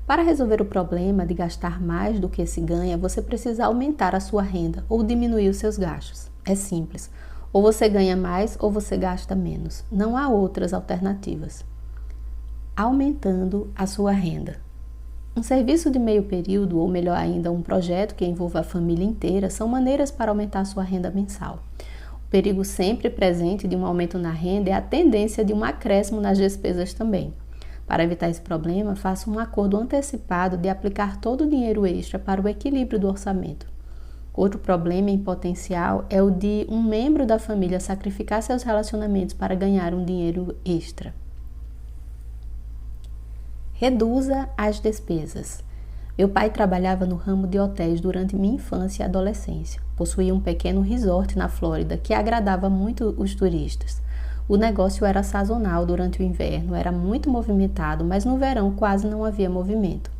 Para resolver o problema de gastar mais do que se ganha, você precisa aumentar a sua renda ou diminuir os seus gastos. É simples. Ou você ganha mais ou você gasta menos. Não há outras alternativas. Aumentando a sua renda. Um serviço de meio período, ou melhor ainda, um projeto que envolva a família inteira, são maneiras para aumentar a sua renda mensal. O perigo sempre presente de um aumento na renda é a tendência de um acréscimo nas despesas também. Para evitar esse problema, faça um acordo antecipado de aplicar todo o dinheiro extra para o equilíbrio do orçamento. Outro problema em potencial é o de um membro da família sacrificar seus relacionamentos para ganhar um dinheiro extra. Reduza as despesas. Meu pai trabalhava no ramo de hotéis durante minha infância e adolescência. Possuía um pequeno resort na Flórida que agradava muito os turistas. O negócio era sazonal durante o inverno, era muito movimentado, mas no verão quase não havia movimento.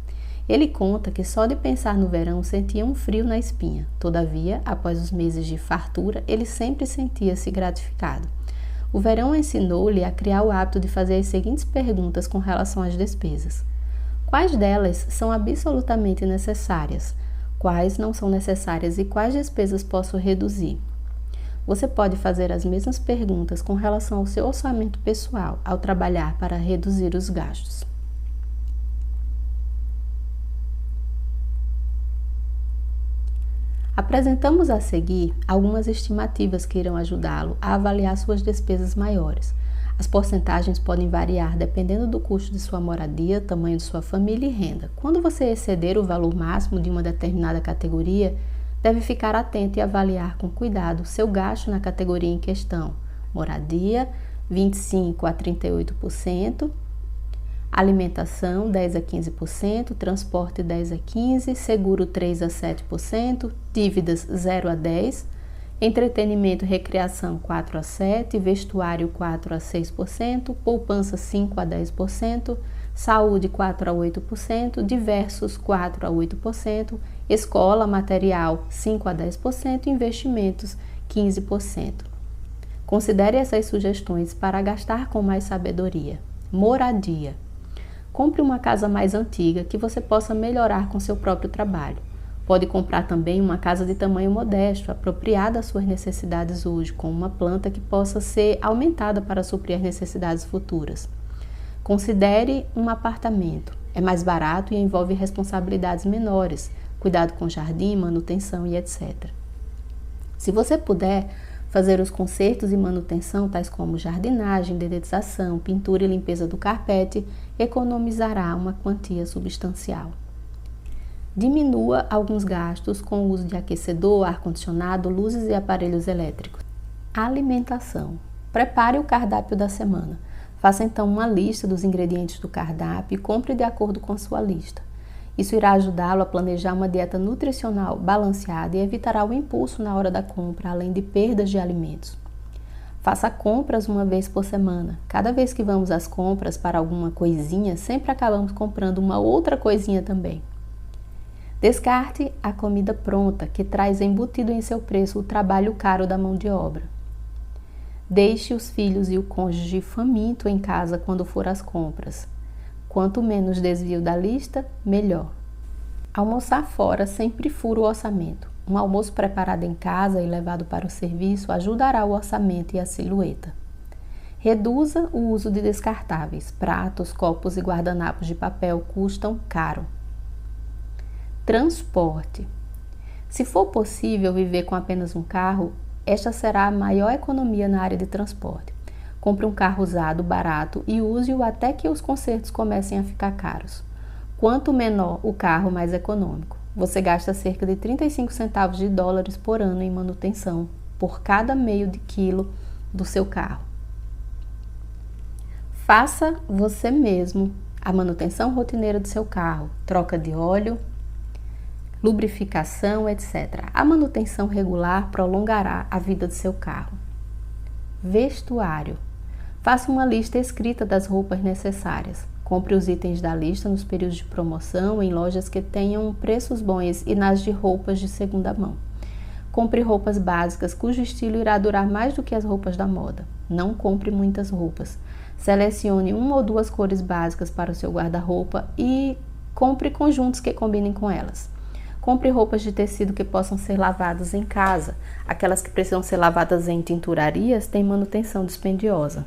Ele conta que só de pensar no verão sentia um frio na espinha. Todavia, após os meses de fartura, ele sempre sentia-se gratificado. O verão ensinou-lhe a criar o hábito de fazer as seguintes perguntas com relação às despesas. Quais delas são absolutamente necessárias? Quais não são necessárias e quais despesas posso reduzir? Você pode fazer as mesmas perguntas com relação ao seu orçamento pessoal ao trabalhar para reduzir os gastos. Apresentamos a seguir algumas estimativas que irão ajudá-lo a avaliar suas despesas maiores. As porcentagens podem variar dependendo do custo de sua moradia, tamanho de sua família e renda. Quando você exceder o valor máximo de uma determinada categoria, deve ficar atento e avaliar com cuidado seu gasto na categoria em questão. Moradia, 25% a 38%, alimentação, 10% a 15%, transporte, 10% a 15%, seguro, 3% a 7%, dívidas, 0% a 10%, entretenimento e recreação, 4% a 7%, vestuário, 4% a 6%, poupança, 5% a 10%, saúde, 4% a 8%, diversos, 4% a 8%, escola, material, 5% a 10%, investimentos, 15%. Considere essas sugestões para gastar com mais sabedoria. Moradia. Compre uma casa mais antiga que você possa melhorar com seu próprio trabalho. Pode comprar também uma casa de tamanho modesto, apropriada às suas necessidades hoje, com uma planta que possa ser aumentada para suprir as necessidades futuras. Considere um apartamento. É mais barato e envolve responsabilidades menores, cuidado com jardim, manutenção e etc. Se você puder, fazer os consertos e manutenção, tais como jardinagem, dedetização, pintura e limpeza do carpete, economizará uma quantia substancial. Diminua alguns gastos com o uso de aquecedor, ar-condicionado, luzes e aparelhos elétricos. Alimentação. Prepare o cardápio da semana. Faça então uma lista dos ingredientes do cardápio e compre de acordo com a sua lista. Isso irá ajudá-lo a planejar uma dieta nutricional balanceada e evitará o impulso na hora da compra, além de perdas de alimentos. Faça compras uma vez por semana. Cada vez que vamos às compras para alguma coisinha, sempre acabamos comprando uma outra coisinha também. Descarte a comida pronta, que traz embutido em seu preço o trabalho caro da mão de obra. Deixe os filhos e o cônjuge faminto em casa quando for às compras. Quanto menos desvio da lista, melhor. Almoçar fora sempre fura o orçamento. Um almoço preparado em casa e levado para o serviço ajudará o orçamento e a silhueta. Reduza o uso de descartáveis. Pratos, copos e guardanapos de papel custam caro. Transporte. Se for possível viver com apenas um carro, esta será a maior economia na área de transporte. Compre um carro usado barato e use-o até que os consertos comecem a ficar caros. Quanto menor o carro, mais econômico. Você gasta cerca de 35 centavos de dólares por ano em manutenção por cada meio de quilo do seu carro. Faça você mesmo a manutenção rotineira do seu carro, troca de óleo, lubrificação, etc. A manutenção regular prolongará a vida do seu carro. Vestuário. Faça uma lista escrita das roupas necessárias. Compre os itens da lista nos períodos de promoção em lojas que tenham preços bons e nas de roupas de segunda mão. Compre roupas básicas cujo estilo irá durar mais do que as roupas da moda. Não compre muitas roupas. Selecione uma ou duas cores básicas para o seu guarda-roupa e compre conjuntos que combinem com elas. Compre roupas de tecido que possam ser lavadas em casa. Aquelas que precisam ser lavadas em tinturarias têm manutenção dispendiosa.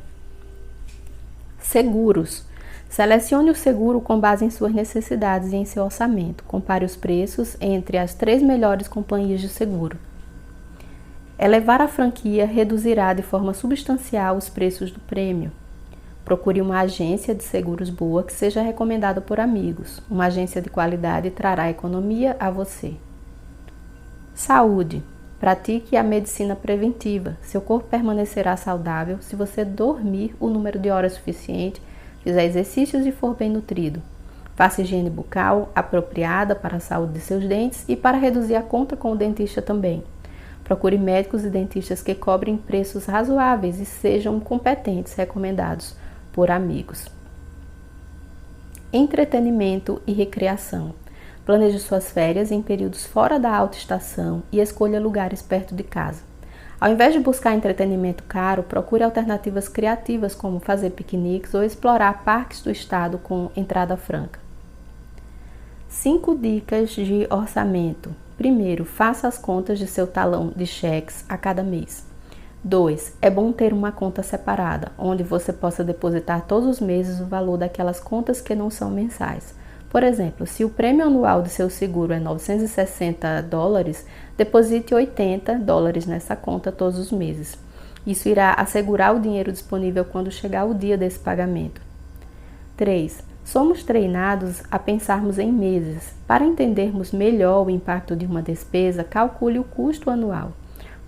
Seguros. Selecione o seguro com base em suas necessidades e em seu orçamento. Compare os preços entre as 3 melhores companhias de seguro. Elevar a franquia reduzirá de forma substancial os preços do prêmio. Procure uma agência de seguros boa que seja recomendada por amigos. Uma agência de qualidade trará economia a você. Saúde. Pratique a medicina preventiva. Seu corpo permanecerá saudável se você dormir o número de horas suficiente, fizer exercícios e for bem nutrido. Faça higiene bucal apropriada para a saúde de seus dentes e para reduzir a conta com o dentista também. Procure médicos e dentistas que cobrem preços razoáveis e sejam competentes, recomendados por amigos. Entretenimento e recreação. Planeje suas férias em períodos fora da alta estação e escolha lugares perto de casa. Ao invés de buscar entretenimento caro, procure alternativas criativas como fazer piqueniques ou explorar parques do estado com entrada franca. 5 dicas de orçamento. Primeiro, faça as contas de seu talão de cheques a cada mês. 2. É bom ter uma conta separada, onde você possa depositar todos os meses o valor daquelas contas que não são mensais. Por exemplo, se o prêmio anual de seu seguro é $960, deposite $80 nessa conta todos os meses. Isso irá assegurar o dinheiro disponível quando chegar o dia desse pagamento. 3. Somos treinados a pensarmos em meses. Para entendermos melhor o impacto de uma despesa, calcule o custo anual.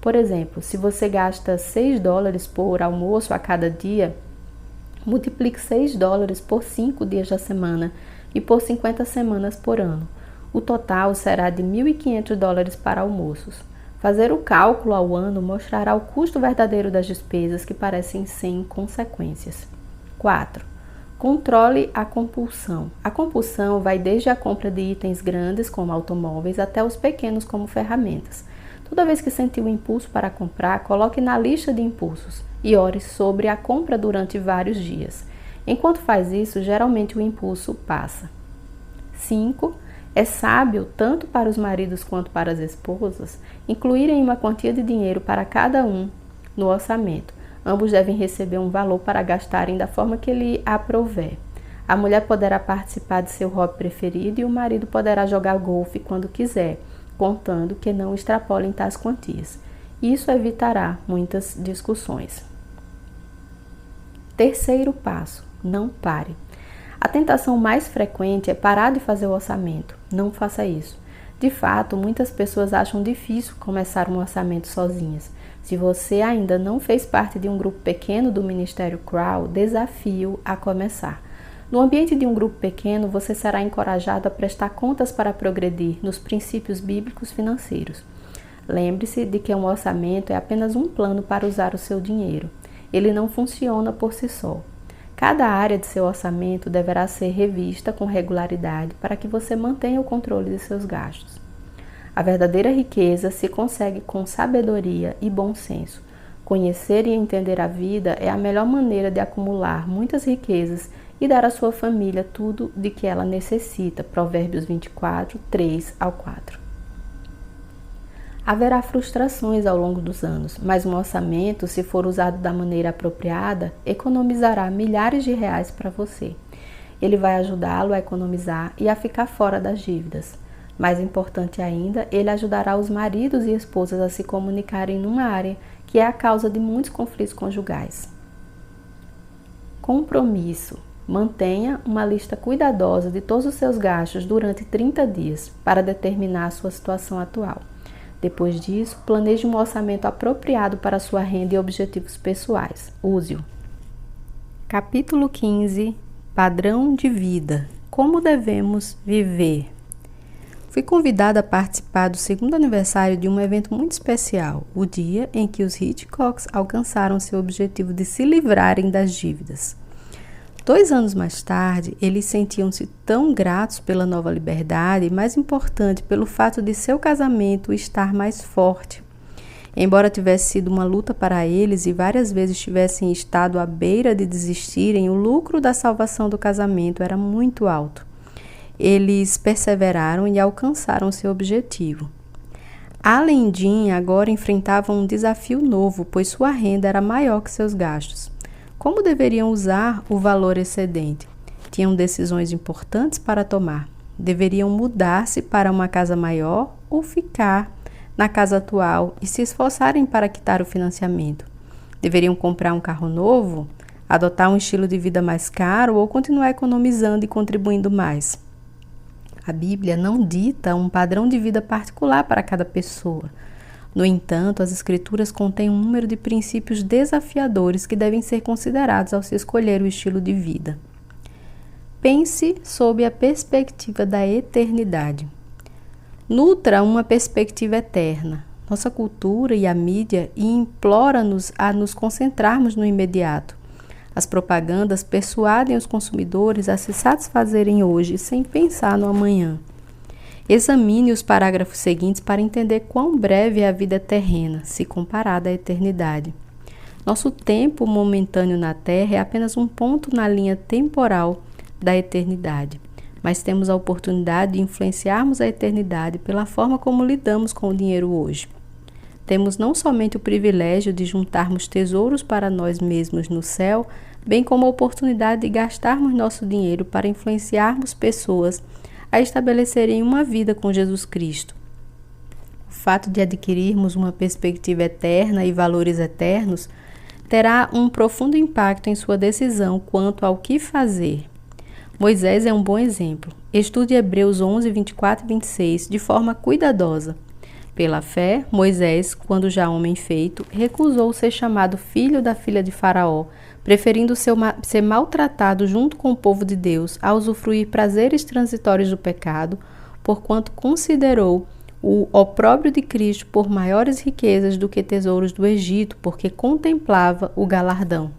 Por exemplo, se você gasta $6 por almoço a cada dia, multiplique $6 por 5 dias da semana e por 50 semanas por ano. O total será de $1.500 para almoços. Fazer o cálculo ao ano mostrará o custo verdadeiro das despesas que parecem sem consequências. 4. Controle a compulsão. A compulsão vai desde a compra de itens grandes, como automóveis, até os pequenos, como ferramentas. Toda vez que sentir o impulso para comprar, coloque na lista de impulsos e ore sobre a compra durante vários dias. Enquanto faz isso, geralmente o impulso passa. 5. É sábio, tanto para os maridos quanto para as esposas, incluírem uma quantia de dinheiro para cada um no orçamento. Ambos devem receber um valor para gastarem da forma que lhe aprouver. A mulher poderá participar de seu hobby preferido e o marido poderá jogar golfe quando quiser, contando que não extrapolem tais quantias. Isso evitará muitas discussões. Terceiro passo: não pare. A tentação mais frequente é parar de fazer o orçamento. Não faça isso. De fato, muitas pessoas acham difícil começar um orçamento sozinhas. Se você ainda não fez parte de um grupo pequeno do Ministério Crow, desafio a começar. No ambiente de um grupo pequeno, você será encorajado a prestar contas para progredir nos princípios bíblicos financeiros. Lembre-se de que um orçamento é apenas um plano para usar o seu dinheiro. Ele não funciona por si só. Cada área de seu orçamento deverá ser revista com regularidade para que você mantenha o controle de seus gastos. A verdadeira riqueza se consegue com sabedoria e bom senso. Conhecer e entender a vida é a melhor maneira de acumular muitas riquezas e dar à sua família tudo de que ela necessita. Provérbios 24, 3-4. Haverá frustrações ao longo dos anos, mas um orçamento, se for usado da maneira apropriada, economizará milhares de reais para você. Ele vai ajudá-lo a economizar e a ficar fora das dívidas. Mais importante ainda, ele ajudará os maridos e esposas a se comunicarem numa área que é a causa de muitos conflitos conjugais. Compromisso. Mantenha uma lista cuidadosa de todos os seus gastos durante 30 dias para determinar a sua situação atual. Depois disso, planeje um orçamento apropriado para sua renda e objetivos pessoais. Use-o. Capítulo 15. Padrão de vida. Como devemos viver? Fui convidada a participar do segundo aniversário de um evento muito especial, o dia em que os Hitchcocks alcançaram seu objetivo de se livrarem das dívidas. 2 anos mais tarde, eles sentiam-se tão gratos pela nova liberdade e, mais importante, pelo fato de seu casamento estar mais forte. Embora tivesse sido uma luta para eles e várias vezes tivessem estado à beira de desistirem, o lucro da salvação do casamento era muito alto. Eles perseveraram e alcançaram seu objetivo. Alan e Jean agora enfrentavam um desafio novo, pois sua renda era maior que seus gastos. Como deveriam usar o valor excedente? Tinham decisões importantes para tomar. Deveriam mudar-se para uma casa maior ou ficar na casa atual e se esforçarem para quitar o financiamento? Deveriam comprar um carro novo, adotar um estilo de vida mais caro ou continuar economizando e contribuindo mais? A Bíblia não dita um padrão de vida particular para cada pessoa. No entanto, as Escrituras contêm um número de princípios desafiadores que devem ser considerados ao se escolher o estilo de vida. Pense sob a perspectiva da eternidade. Nutra uma perspectiva eterna. Nossa cultura e a mídia implora-nos a nos concentrarmos no imediato. As propagandas persuadem os consumidores a se satisfazerem hoje sem pensar no amanhã. Examine os parágrafos seguintes para entender quão breve é a vida terrena, se comparada à eternidade. Nosso tempo momentâneo na Terra é apenas um ponto na linha temporal da eternidade, mas temos a oportunidade de influenciarmos a eternidade pela forma como lidamos com o dinheiro hoje. Temos não somente o privilégio de juntarmos tesouros para nós mesmos no céu, bem como a oportunidade de gastarmos nosso dinheiro para influenciarmos pessoas a estabelecerem uma vida com Jesus Cristo. O fato de adquirirmos uma perspectiva eterna e valores eternos terá um profundo impacto em sua decisão quanto ao que fazer. Moisés é um bom exemplo. Estude Hebreus 11, 24 e 26 de forma cuidadosa. Pela fé, Moisés, quando já homem feito, recusou ser chamado filho da filha de Faraó, preferindo ser maltratado junto com o povo de Deus a usufruir prazeres transitórios do pecado, porquanto considerou o opróbrio de Cristo por maiores riquezas do que tesouros do Egito, porque contemplava o galardão.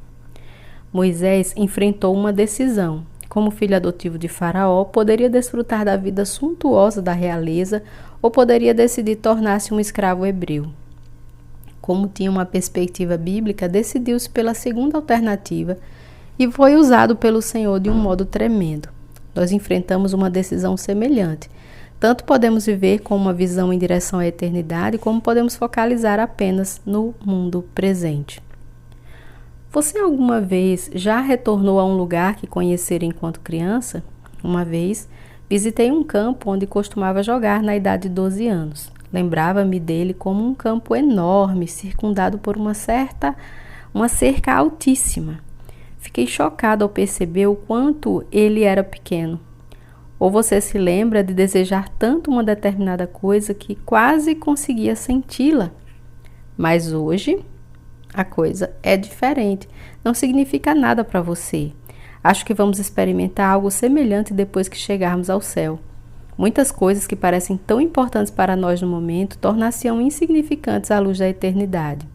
Moisés enfrentou uma decisão. Como filho adotivo de Faraó, poderia desfrutar da vida suntuosa da realeza ou poderia decidir tornar-se um escravo hebreu. Como tinha uma perspectiva bíblica, decidiu-se pela segunda alternativa e foi usado pelo Senhor de um modo tremendo. Nós enfrentamos uma decisão semelhante. Tanto podemos viver com uma visão em direção à eternidade, como podemos focalizar apenas no mundo presente. Você alguma vez já retornou a um lugar que conhecera enquanto criança? Uma vez, visitei um campo onde costumava jogar na idade de 12 anos. Lembrava-me dele como um campo enorme, circundado por uma cerca altíssima. Fiquei chocada ao perceber o quanto ele era pequeno. Ou você se lembra de desejar tanto uma determinada coisa que quase conseguia senti-la? Mas hoje a coisa é diferente, não significa nada para você. Acho que vamos experimentar algo semelhante depois que chegarmos ao céu. Muitas coisas que parecem tão importantes para nós no momento tornar-se-ão insignificantes à luz da eternidade.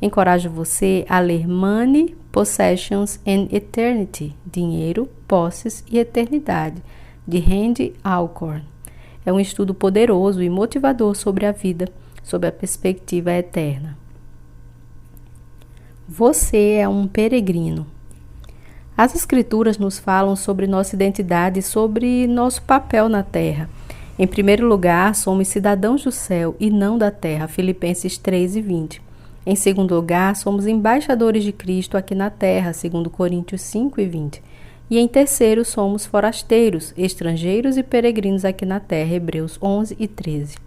Encorajo você a ler Money, Possessions and Eternity, Dinheiro, Posses e Eternidade, de Randy Alcorn. É um estudo poderoso e motivador sobre a vida, sob a perspectiva eterna. Você é um peregrino. As Escrituras nos falam sobre nossa identidade e sobre nosso papel na terra. Em primeiro lugar, somos cidadãos do céu e não da terra, Filipenses 3 e 20. Em segundo lugar, somos embaixadores de Cristo aqui na terra, 2 Coríntios 5 e 20. E em terceiro, somos forasteiros, estrangeiros e peregrinos aqui na terra, Hebreus 11 e 13.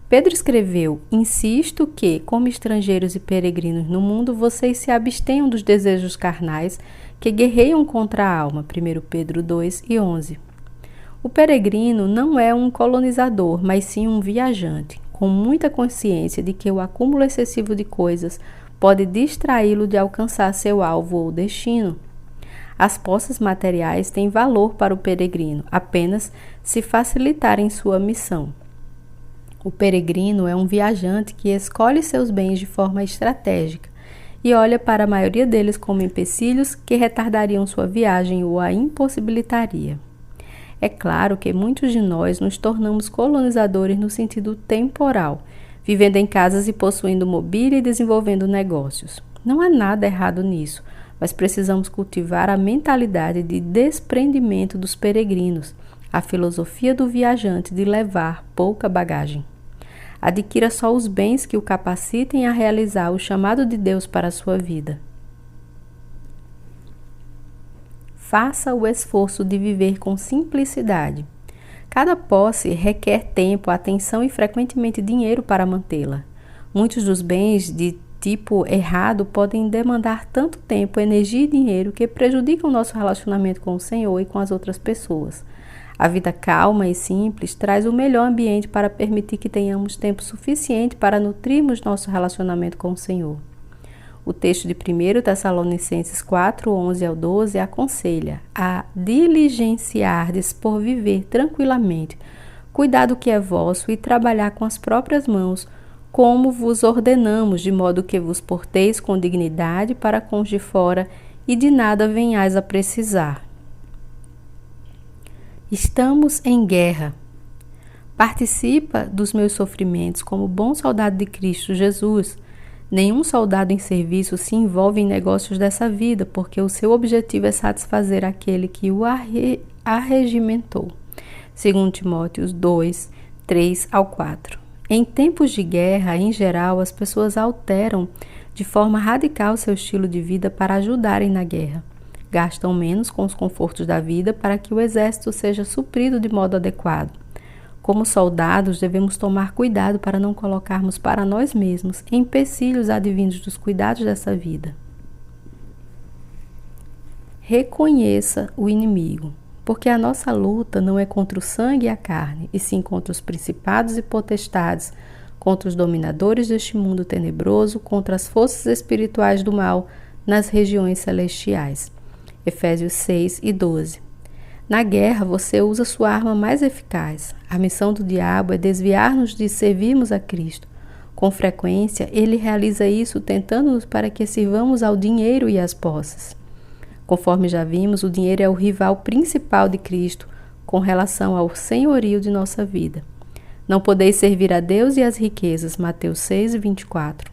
Pedro escreveu: insisto que, como estrangeiros e peregrinos no mundo, vocês se abstenham dos desejos carnais que guerreiam contra a alma. 1 Pedro 2:11. O peregrino não é um colonizador, mas sim um viajante, com muita consciência de que o acúmulo excessivo de coisas pode distraí-lo de alcançar seu alvo ou destino. As posses materiais têm valor para o peregrino, apenas se facilitarem sua missão. O peregrino é um viajante que escolhe seus bens de forma estratégica e olha para a maioria deles como empecilhos que retardariam sua viagem ou a impossibilitaria. É claro que muitos de nós nos tornamos colonizadores no sentido temporal, vivendo em casas e possuindo mobília e desenvolvendo negócios. Não há nada errado nisso, mas precisamos cultivar a mentalidade de desprendimento dos peregrinos, a filosofia do viajante de levar pouca bagagem. Adquira só os bens que o capacitem a realizar o chamado de Deus para a sua vida. Faça o esforço de viver com simplicidade. Cada posse requer tempo, atenção e frequentemente dinheiro para mantê-la. Muitos dos bens de tipo errado podem demandar tanto tempo, energia e dinheiro que prejudicam nosso relacionamento com o Senhor e com as outras pessoas. A vida calma e simples traz o melhor ambiente para permitir que tenhamos tempo suficiente para nutrirmos nosso relacionamento com o Senhor. O texto de 1 Tessalonicenses 4:11-12 aconselha a diligenciardes por viver tranquilamente, cuidar do que é vosso e trabalhar com as próprias mãos, como vos ordenamos, de modo que vos porteis com dignidade para com os de fora e de nada venhais a precisar. Estamos em guerra. Participa dos meus sofrimentos como bom soldado de Cristo Jesus. Nenhum soldado em serviço se envolve em negócios dessa vida, porque o seu objetivo é satisfazer aquele que o arregimentou. 2 Timóteo 2:3-4. Em tempos de guerra, em geral, as pessoas alteram de forma radical seu estilo de vida para ajudarem na guerra. Gastam menos com os confortos da vida para que o exército seja suprido de modo adequado. Como soldados, devemos tomar cuidado para não colocarmos para nós mesmos empecilhos advindos dos cuidados dessa vida. Reconheça o inimigo, porque a nossa luta não é contra o sangue e a carne, e sim contra os principados e potestades, contra os dominadores deste mundo tenebroso, contra as forças espirituais do mal nas regiões celestiais. Efésios 6:12. Na guerra, você usa sua arma mais eficaz. A missão do diabo é desviar-nos de servirmos a Cristo. Com frequência, ele realiza isso tentando-nos para que sirvamos ao dinheiro e às posses. Conforme já vimos, o dinheiro é o rival principal de Cristo com relação ao senhorio de nossa vida. Não podeis servir a Deus e às riquezas. Mateus 6:24.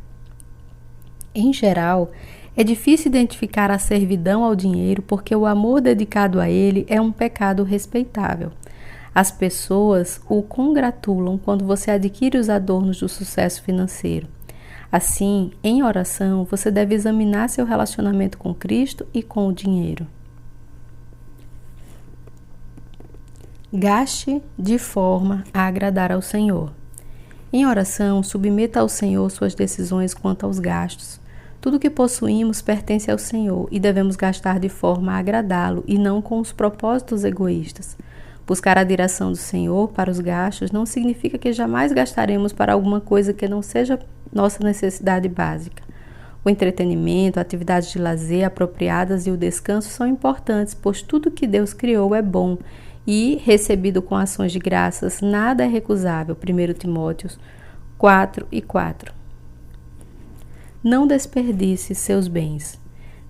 Em geral, é difícil identificar a servidão ao dinheiro porque o amor dedicado a ele é um pecado respeitável. As pessoas o congratulam quando você adquire os adornos do sucesso financeiro. Assim, em oração, você deve examinar seu relacionamento com Cristo e com o dinheiro. Gaste de forma a agradar ao Senhor. Em oração, submeta ao Senhor suas decisões quanto aos gastos. Tudo que possuímos pertence ao Senhor e devemos gastar de forma a agradá-lo e não com os propósitos egoístas. Buscar a direção do Senhor para os gastos não significa que jamais gastaremos para alguma coisa que não seja nossa necessidade básica. O entretenimento, atividades de lazer apropriadas e o descanso são importantes, pois tudo que Deus criou é bom e, recebido com ações de graças, nada é recusável. 1 Timóteo 4:4. Não desperdice seus bens.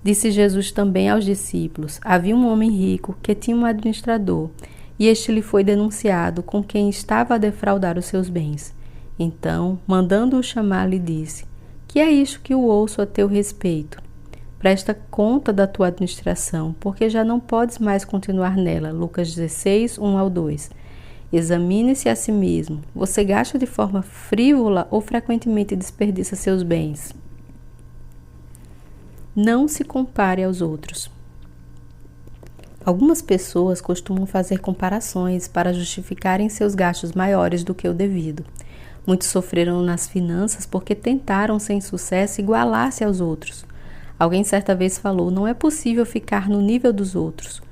Disse Jesus também aos discípulos: havia um homem rico que tinha um administrador, e este lhe foi denunciado com quem estava a defraudar os seus bens. Então, mandando-o chamar, lhe disse: que é isto que eu ouço a teu respeito? Presta conta da tua administração, porque já não podes mais continuar nela. Lucas 16:1-2. Examine-se a si mesmo. Você gasta de forma frívola ou frequentemente desperdiça seus bens? Não se compare aos outros. Algumas pessoas costumam fazer comparações para justificarem seus gastos maiores do que o devido. Muitos sofreram nas finanças porque tentaram, sem sucesso, igualar-se aos outros. Alguém certa vez falou: não é possível ficar no nível dos outros.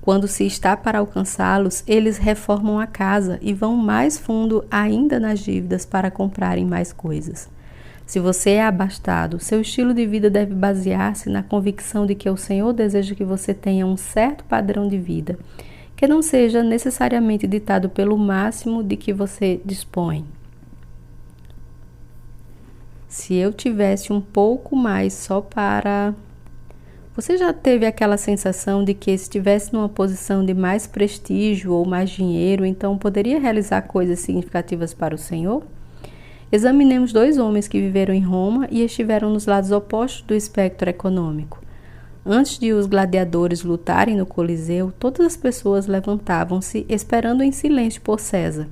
Quando se está para alcançá-los, eles reformam a casa e vão mais fundo ainda nas dívidas para comprarem mais coisas. Se você é abastado, seu estilo de vida deve basear-se na convicção de que o Senhor deseja que você tenha um certo padrão de vida, que não seja necessariamente ditado pelo máximo de que você dispõe. Se eu tivesse um pouco mais só para... Você já teve aquela sensação de que se estivesse numa posição de mais prestígio ou mais dinheiro, então poderia realizar coisas significativas para o Senhor? Examinemos 2 homens que viveram em Roma e estiveram nos lados opostos do espectro econômico. Antes de os gladiadores lutarem no Coliseu, todas as pessoas levantavam-se esperando em silêncio por César.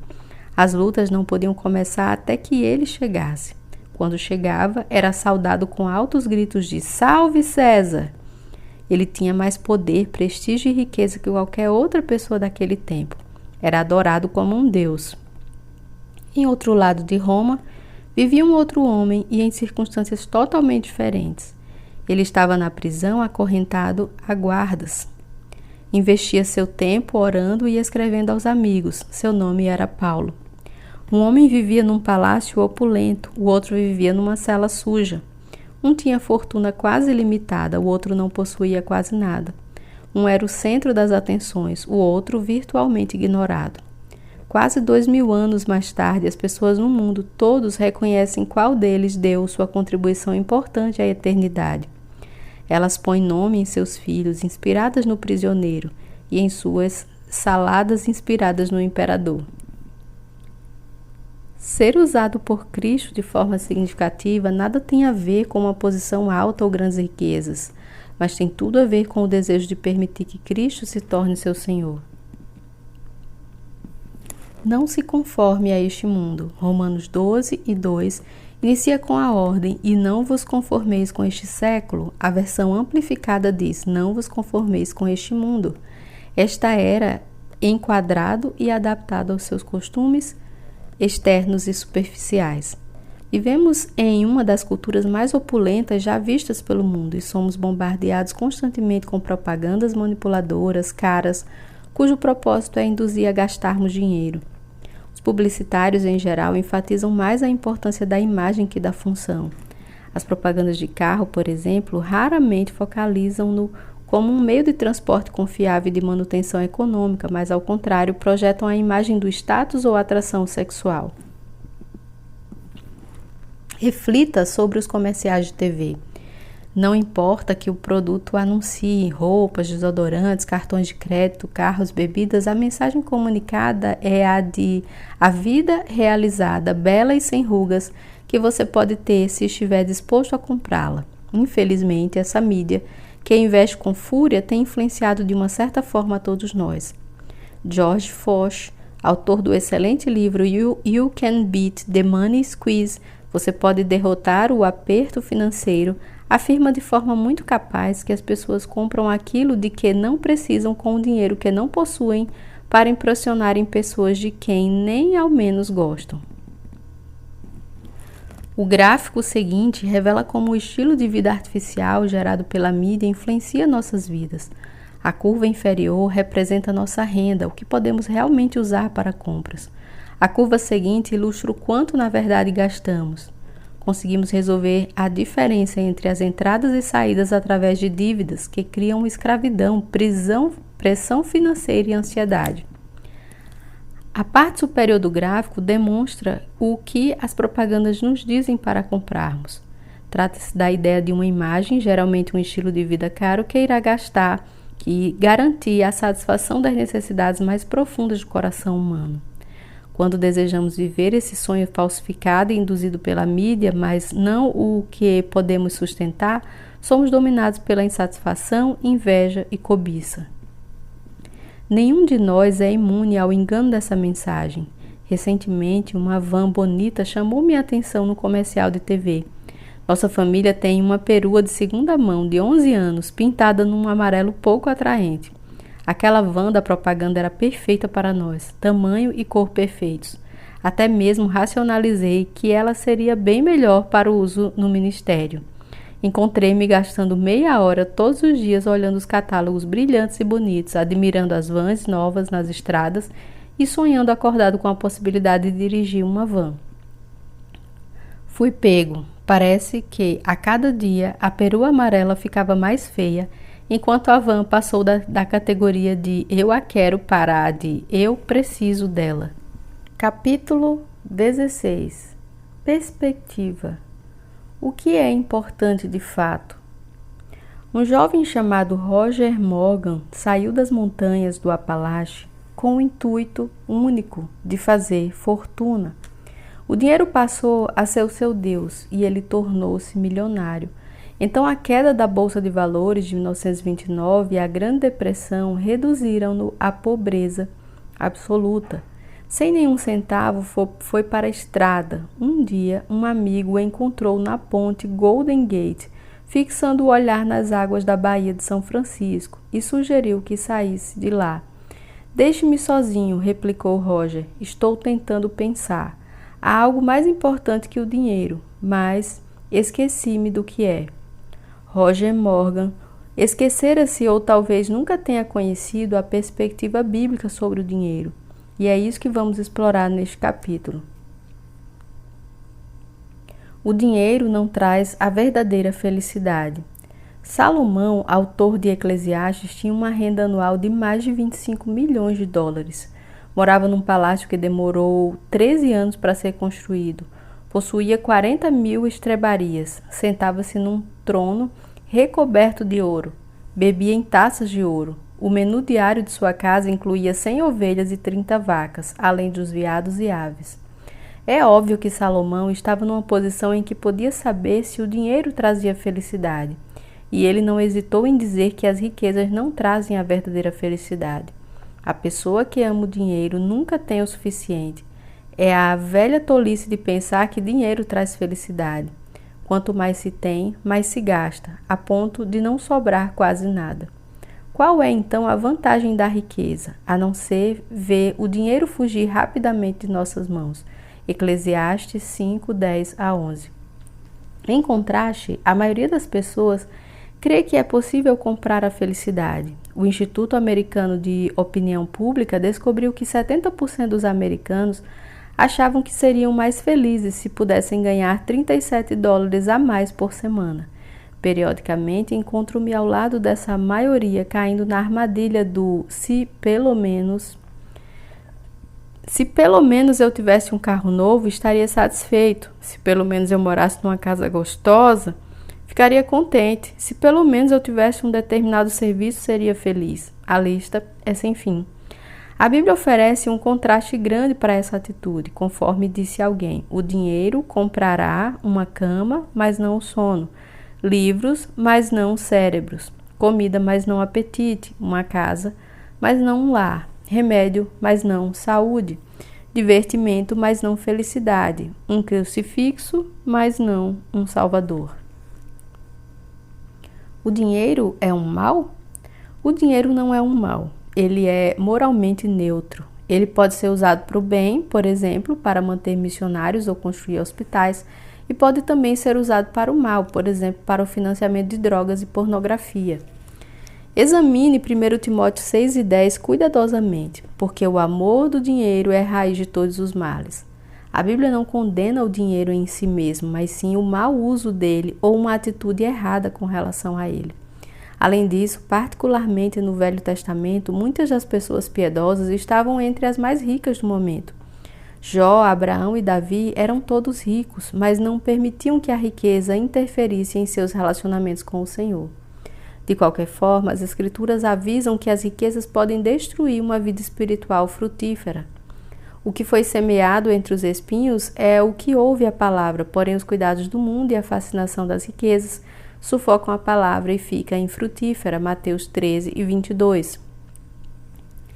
As lutas não podiam começar até que ele chegasse. Quando chegava, era saudado com altos gritos de "Salve César!". Ele tinha mais poder, prestígio e riqueza que qualquer outra pessoa daquele tempo. Era adorado como um deus. Em outro lado de Roma, vivia um outro homem e em circunstâncias totalmente diferentes. Ele estava na prisão, acorrentado a guardas. Investia seu tempo orando e escrevendo aos amigos. Seu nome era Paulo. Um homem vivia num palácio opulento, o outro vivia numa cela suja. Um tinha fortuna quase ilimitada, o outro não possuía quase nada. Um era o centro das atenções, o outro virtualmente ignorado. Quase 2000 anos mais tarde, as pessoas no mundo todos reconhecem qual deles deu sua contribuição importante à eternidade. Elas põem nome em seus filhos, inspiradas no prisioneiro, e em suas saladas inspiradas no imperador. Ser usado por Cristo de forma significativa nada tem a ver com uma posição alta ou grandes riquezas, mas tem tudo a ver com o desejo de permitir que Cristo se torne seu Senhor. Não se conforme a este mundo. Romanos 12:2 inicia com a ordem: e não vos conformeis com este século. A versão amplificada diz: não vos conformeis com este mundo. Esta era enquadrado e adaptado aos seus costumes externos e superficiais. Vivemos em uma das culturas mais opulentas já vistas pelo mundo e somos bombardeados constantemente com propagandas manipuladoras, caras, cujo propósito é induzir a gastarmos dinheiro. Os publicitários, em geral, enfatizam mais a importância da imagem que da função. As propagandas de carro, por exemplo, raramente focalizam-no como um meio de transporte confiável e de manutenção econômica, mas, ao contrário, projetam a imagem do status ou atração sexual. Reflita sobre os comerciais de TV. Não importa que o produto anuncie roupas, desodorantes, cartões de crédito, carros, bebidas, a mensagem comunicada é a de a vida realizada, bela e sem rugas, que você pode ter se estiver disposto a comprá-la. Infelizmente, essa mídia, que investe com fúria, tem influenciado de uma certa forma a todos nós. George Foch, autor do excelente livro You Can Beat the Money Squeeze, Você Pode Derrotar o Aperto Financeiro, afirma de forma muito capaz que as pessoas compram aquilo de que não precisam com o dinheiro que não possuem para impressionarem pessoas de quem nem ao menos gostam. O gráfico seguinte revela como o estilo de vida artificial gerado pela mídia influencia nossas vidas. A curva inferior representa nossa renda, o que podemos realmente usar para compras. A curva seguinte ilustra o quanto na verdade gastamos. Conseguimos resolver a diferença entre as entradas e saídas através de dívidas que criam escravidão, prisão, pressão financeira e ansiedade. A parte superior do gráfico demonstra o que as propagandas nos dizem para comprarmos. Trata-se da ideia de uma imagem, geralmente um estilo de vida caro, que irá gastar, que garantir a satisfação das necessidades mais profundas do coração humano. Quando desejamos viver esse sonho falsificado e induzido pela mídia, mas não o que podemos sustentar, somos dominados pela insatisfação, inveja e cobiça. Nenhum de nós é imune ao engano dessa mensagem. Recentemente, uma van bonita chamou minha atenção no comercial de TV. Nossa família tem uma perua de segunda mão de 11 anos, pintada num amarelo pouco atraente. Aquela van da propaganda era perfeita para nós, tamanho e cor perfeitos. Até mesmo racionalizei que ela seria bem melhor para o uso no ministério. Encontrei-me gastando meia hora todos os dias olhando os catálogos brilhantes e bonitos, admirando as vans novas nas estradas e sonhando acordado com a possibilidade de dirigir uma van. Fui pego. Parece que, a cada dia, a perua amarela ficava mais feia, enquanto a van passou da categoria de eu a quero para a de eu preciso dela. Capítulo 16. Perspectiva. O que é importante de fato? Um jovem chamado Roger Morgan saiu das montanhas do Apalache com o intuito único de fazer fortuna. O dinheiro passou a ser o seu Deus e ele tornou-se milionário. Então a queda da Bolsa de Valores de 1929 e a Grande Depressão reduziram-no à pobreza absoluta. Sem nenhum centavo, foi para a estrada. Um dia, um amigo o encontrou na ponte Golden Gate, fixando o olhar nas águas da Baía de São Francisco, e sugeriu que saísse de lá. Deixe-me sozinho, replicou Roger. Estou tentando pensar. Há algo mais importante que o dinheiro, mas esqueci-me do que é. Roger Morgan esquecera-se ou talvez nunca tenha conhecido a perspectiva bíblica sobre o dinheiro. E é isso que vamos explorar neste capítulo. O dinheiro não traz a verdadeira felicidade. Salomão, autor de Eclesiastes, tinha uma renda anual de mais de 25 milhões de dólares. Morava num palácio que demorou 13 anos para ser construído. Possuía 40 mil estrebarias. Sentava-se num trono recoberto de ouro. Bebia em taças de ouro. O menu diário de sua casa incluía 100 ovelhas e 30 vacas, além dos veados e aves. É óbvio que Salomão estava numa posição em que podia saber se o dinheiro trazia felicidade, e ele não hesitou em dizer que as riquezas não trazem a verdadeira felicidade. A pessoa que ama o dinheiro nunca tem o suficiente. É a velha tolice de pensar que dinheiro traz felicidade. Quanto mais se tem, mais se gasta, a ponto de não sobrar quase nada. Qual é, então, a vantagem da riqueza, a não ser ver o dinheiro fugir rapidamente de nossas mãos? Eclesiastes 5, 10 a 11. Em contraste, a maioria das pessoas crê que é possível comprar a felicidade. O Instituto Americano de Opinião Pública descobriu que 70% dos americanos achavam que seriam mais felizes se pudessem ganhar 37 dólares a mais por semana. Periodicamente, encontro-me ao lado dessa maioria caindo na armadilha do se pelo menos eu tivesse um carro novo, estaria satisfeito. Se pelo menos eu morasse numa casa gostosa, ficaria contente. Se pelo menos eu tivesse um determinado serviço, seria feliz. A lista é sem fim. A Bíblia oferece um contraste grande para essa atitude, conforme disse alguém: o dinheiro comprará uma cama, mas não o sono. Livros, mas não cérebros. Comida, mas não apetite. Uma casa, mas não um lar. Remédio, mas não saúde. Divertimento, mas não felicidade. Um crucifixo, mas não um salvador. O dinheiro é um mal? O dinheiro não é um mal. Ele é moralmente neutro. Ele pode ser usado para o bem, por exemplo, para manter missionários ou construir hospitais, e pode também ser usado para o mal, por exemplo, para o financiamento de drogas e pornografia. Examine 1 Timóteo 6 e 10 cuidadosamente, porque o amor do dinheiro é a raiz de todos os males. A Bíblia não condena o dinheiro em si mesmo, mas sim o mau uso dele ou uma atitude errada com relação a ele. Além disso, particularmente no Velho Testamento, muitas das pessoas piedosas estavam entre as mais ricas do momento. Jó, Abraão e Davi eram todos ricos, mas não permitiam que a riqueza interferisse em seus relacionamentos com o Senhor. De qualquer forma, as Escrituras avisam que as riquezas podem destruir uma vida espiritual frutífera. O que foi semeado entre os espinhos é o que ouve a palavra, porém os cuidados do mundo e a fascinação das riquezas sufocam a palavra e fica infrutífera. Mateus 13 e 22.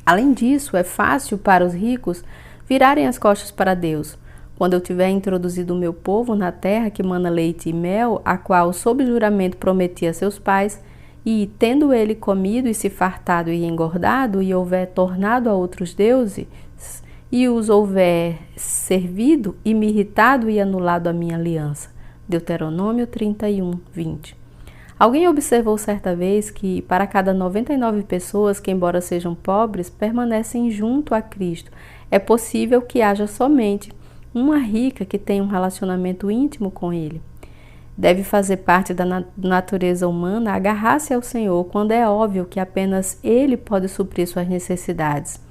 Além disso, é fácil para os ricos virarem as costas para Deus. Quando eu tiver introduzido o meu povo na terra que mana leite e mel, a qual sob juramento prometi a seus pais, e, tendo ele comido e se fartado e engordado, e houver tornado a outros deuses, e os houver servido, e me irritado e anulado a minha aliança. Deuteronômio 31, 20. Alguém observou certa vez que, para cada 99 pessoas que, embora sejam pobres, permanecem junto a Cristo, é possível que haja somente uma rica que tenha um relacionamento íntimo com Ele. Deve fazer parte da natureza humana agarrar-se ao Senhor quando é óbvio que apenas Ele pode suprir suas necessidades.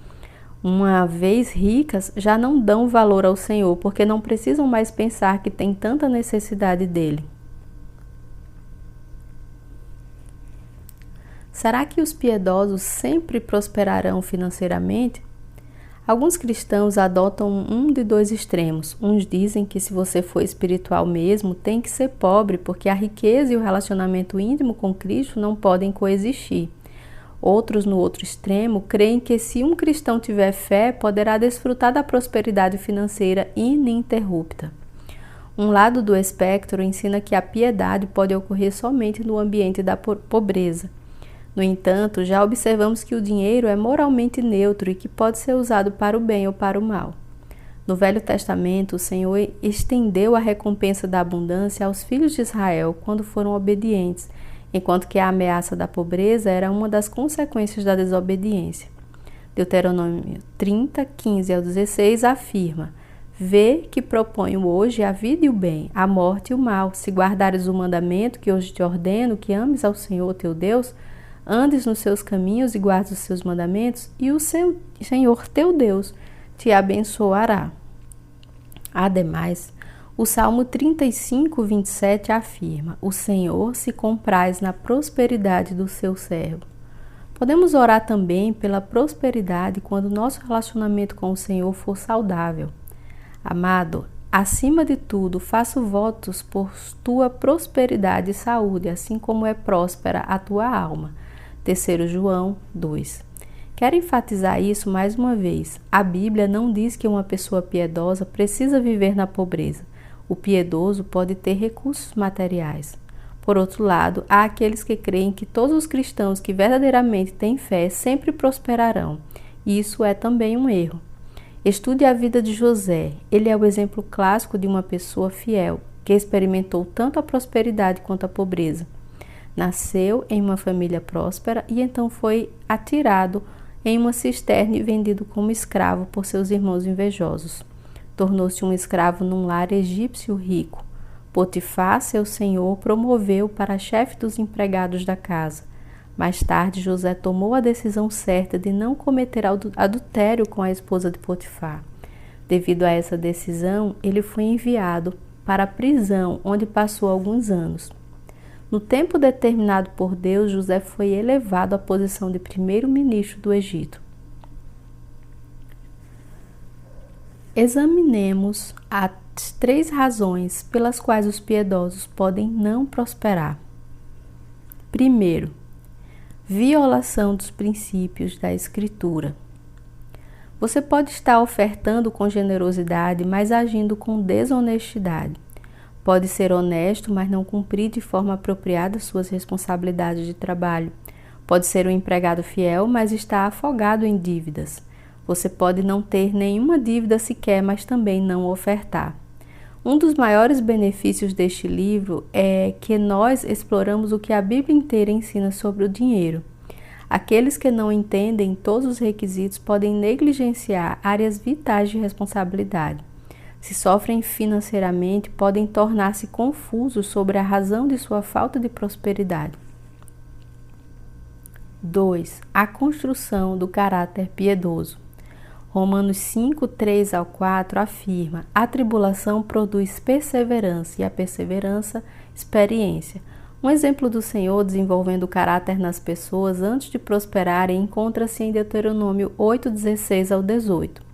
Uma vez ricas, já não dão valor ao Senhor, porque não precisam mais pensar que têm tanta necessidade dele. Será que os piedosos sempre prosperarão financeiramente? Alguns cristãos adotam um de dois extremos. Uns dizem que se você for espiritual mesmo, tem que ser pobre, porque a riqueza e o relacionamento íntimo com Cristo não podem coexistir. Outros, no outro extremo, creem que se um cristão tiver fé, poderá desfrutar da prosperidade financeira ininterrupta. Um lado do espectro ensina que a piedade pode ocorrer somente no ambiente da pobreza. No entanto, já observamos que o dinheiro é moralmente neutro e que pode ser usado para o bem ou para o mal. No Velho Testamento, o Senhor estendeu a recompensa da abundância aos filhos de Israel quando foram obedientes, enquanto que a ameaça da pobreza era uma das consequências da desobediência. Deuteronômio 30, 15 ao 16 afirma: Vê que proponho hoje a vida e o bem, a morte e o mal. Se guardares o mandamento que hoje te ordeno, que ames ao Senhor teu Deus, andes nos seus caminhos e guardes os seus mandamentos, e o Senhor teu Deus te abençoará. Ademais, o Salmo 35, 27 afirma: O Senhor se compraz na prosperidade do seu servo. Podemos orar também pela prosperidade quando nosso relacionamento com o Senhor for saudável. Amado, acima de tudo, faço votos por tua prosperidade e saúde, assim como é próspera a tua alma. 3 João 2. Quero enfatizar isso mais uma vez. A Bíblia não diz que uma pessoa piedosa precisa viver na pobreza. O piedoso pode ter recursos materiais. Por outro lado, há aqueles que creem que todos os cristãos que verdadeiramente têm fé sempre prosperarão. Isso é também um erro. Estude a vida de José. Ele é o exemplo clássico de uma pessoa fiel, que experimentou tanto a prosperidade quanto a pobreza. Nasceu em uma família próspera e então foi atirado em uma cisterna e vendido como escravo por seus irmãos invejosos. Tornou-se um escravo num lar egípcio rico. Potifar, seu senhor, promoveu para chefe dos empregados da casa. Mais tarde, José tomou a decisão certa de não cometer adultério com a esposa de Potifar. Devido a essa decisão, ele foi enviado para a prisão, onde passou alguns anos. No tempo determinado por Deus, José foi elevado à posição de primeiro-ministro do Egito. Examinemos as 3 razões pelas quais os piedosos podem não prosperar. Primeiro, violação dos princípios da Escritura. Você pode estar ofertando com generosidade, mas agindo com desonestidade. Pode ser honesto, mas não cumprir de forma apropriada suas responsabilidades de trabalho. Pode ser um empregado fiel, mas está afogado em dívidas. Você pode não ter nenhuma dívida sequer, mas também não ofertar. Um dos maiores benefícios deste livro é que nós exploramos o que a Bíblia inteira ensina sobre o dinheiro. Aqueles que não entendem todos os requisitos podem negligenciar áreas vitais de responsabilidade. Se sofrem financeiramente, podem tornar-se confusos sobre a razão de sua falta de prosperidade. 2. A construção do caráter piedoso. Romanos 5, 3 ao 4 afirma: a tribulação produz perseverança e a perseverança, experiência. Um exemplo do Senhor desenvolvendo o caráter nas pessoas antes de prosperarem encontra-se em Deuteronômio 8, 16 ao 18.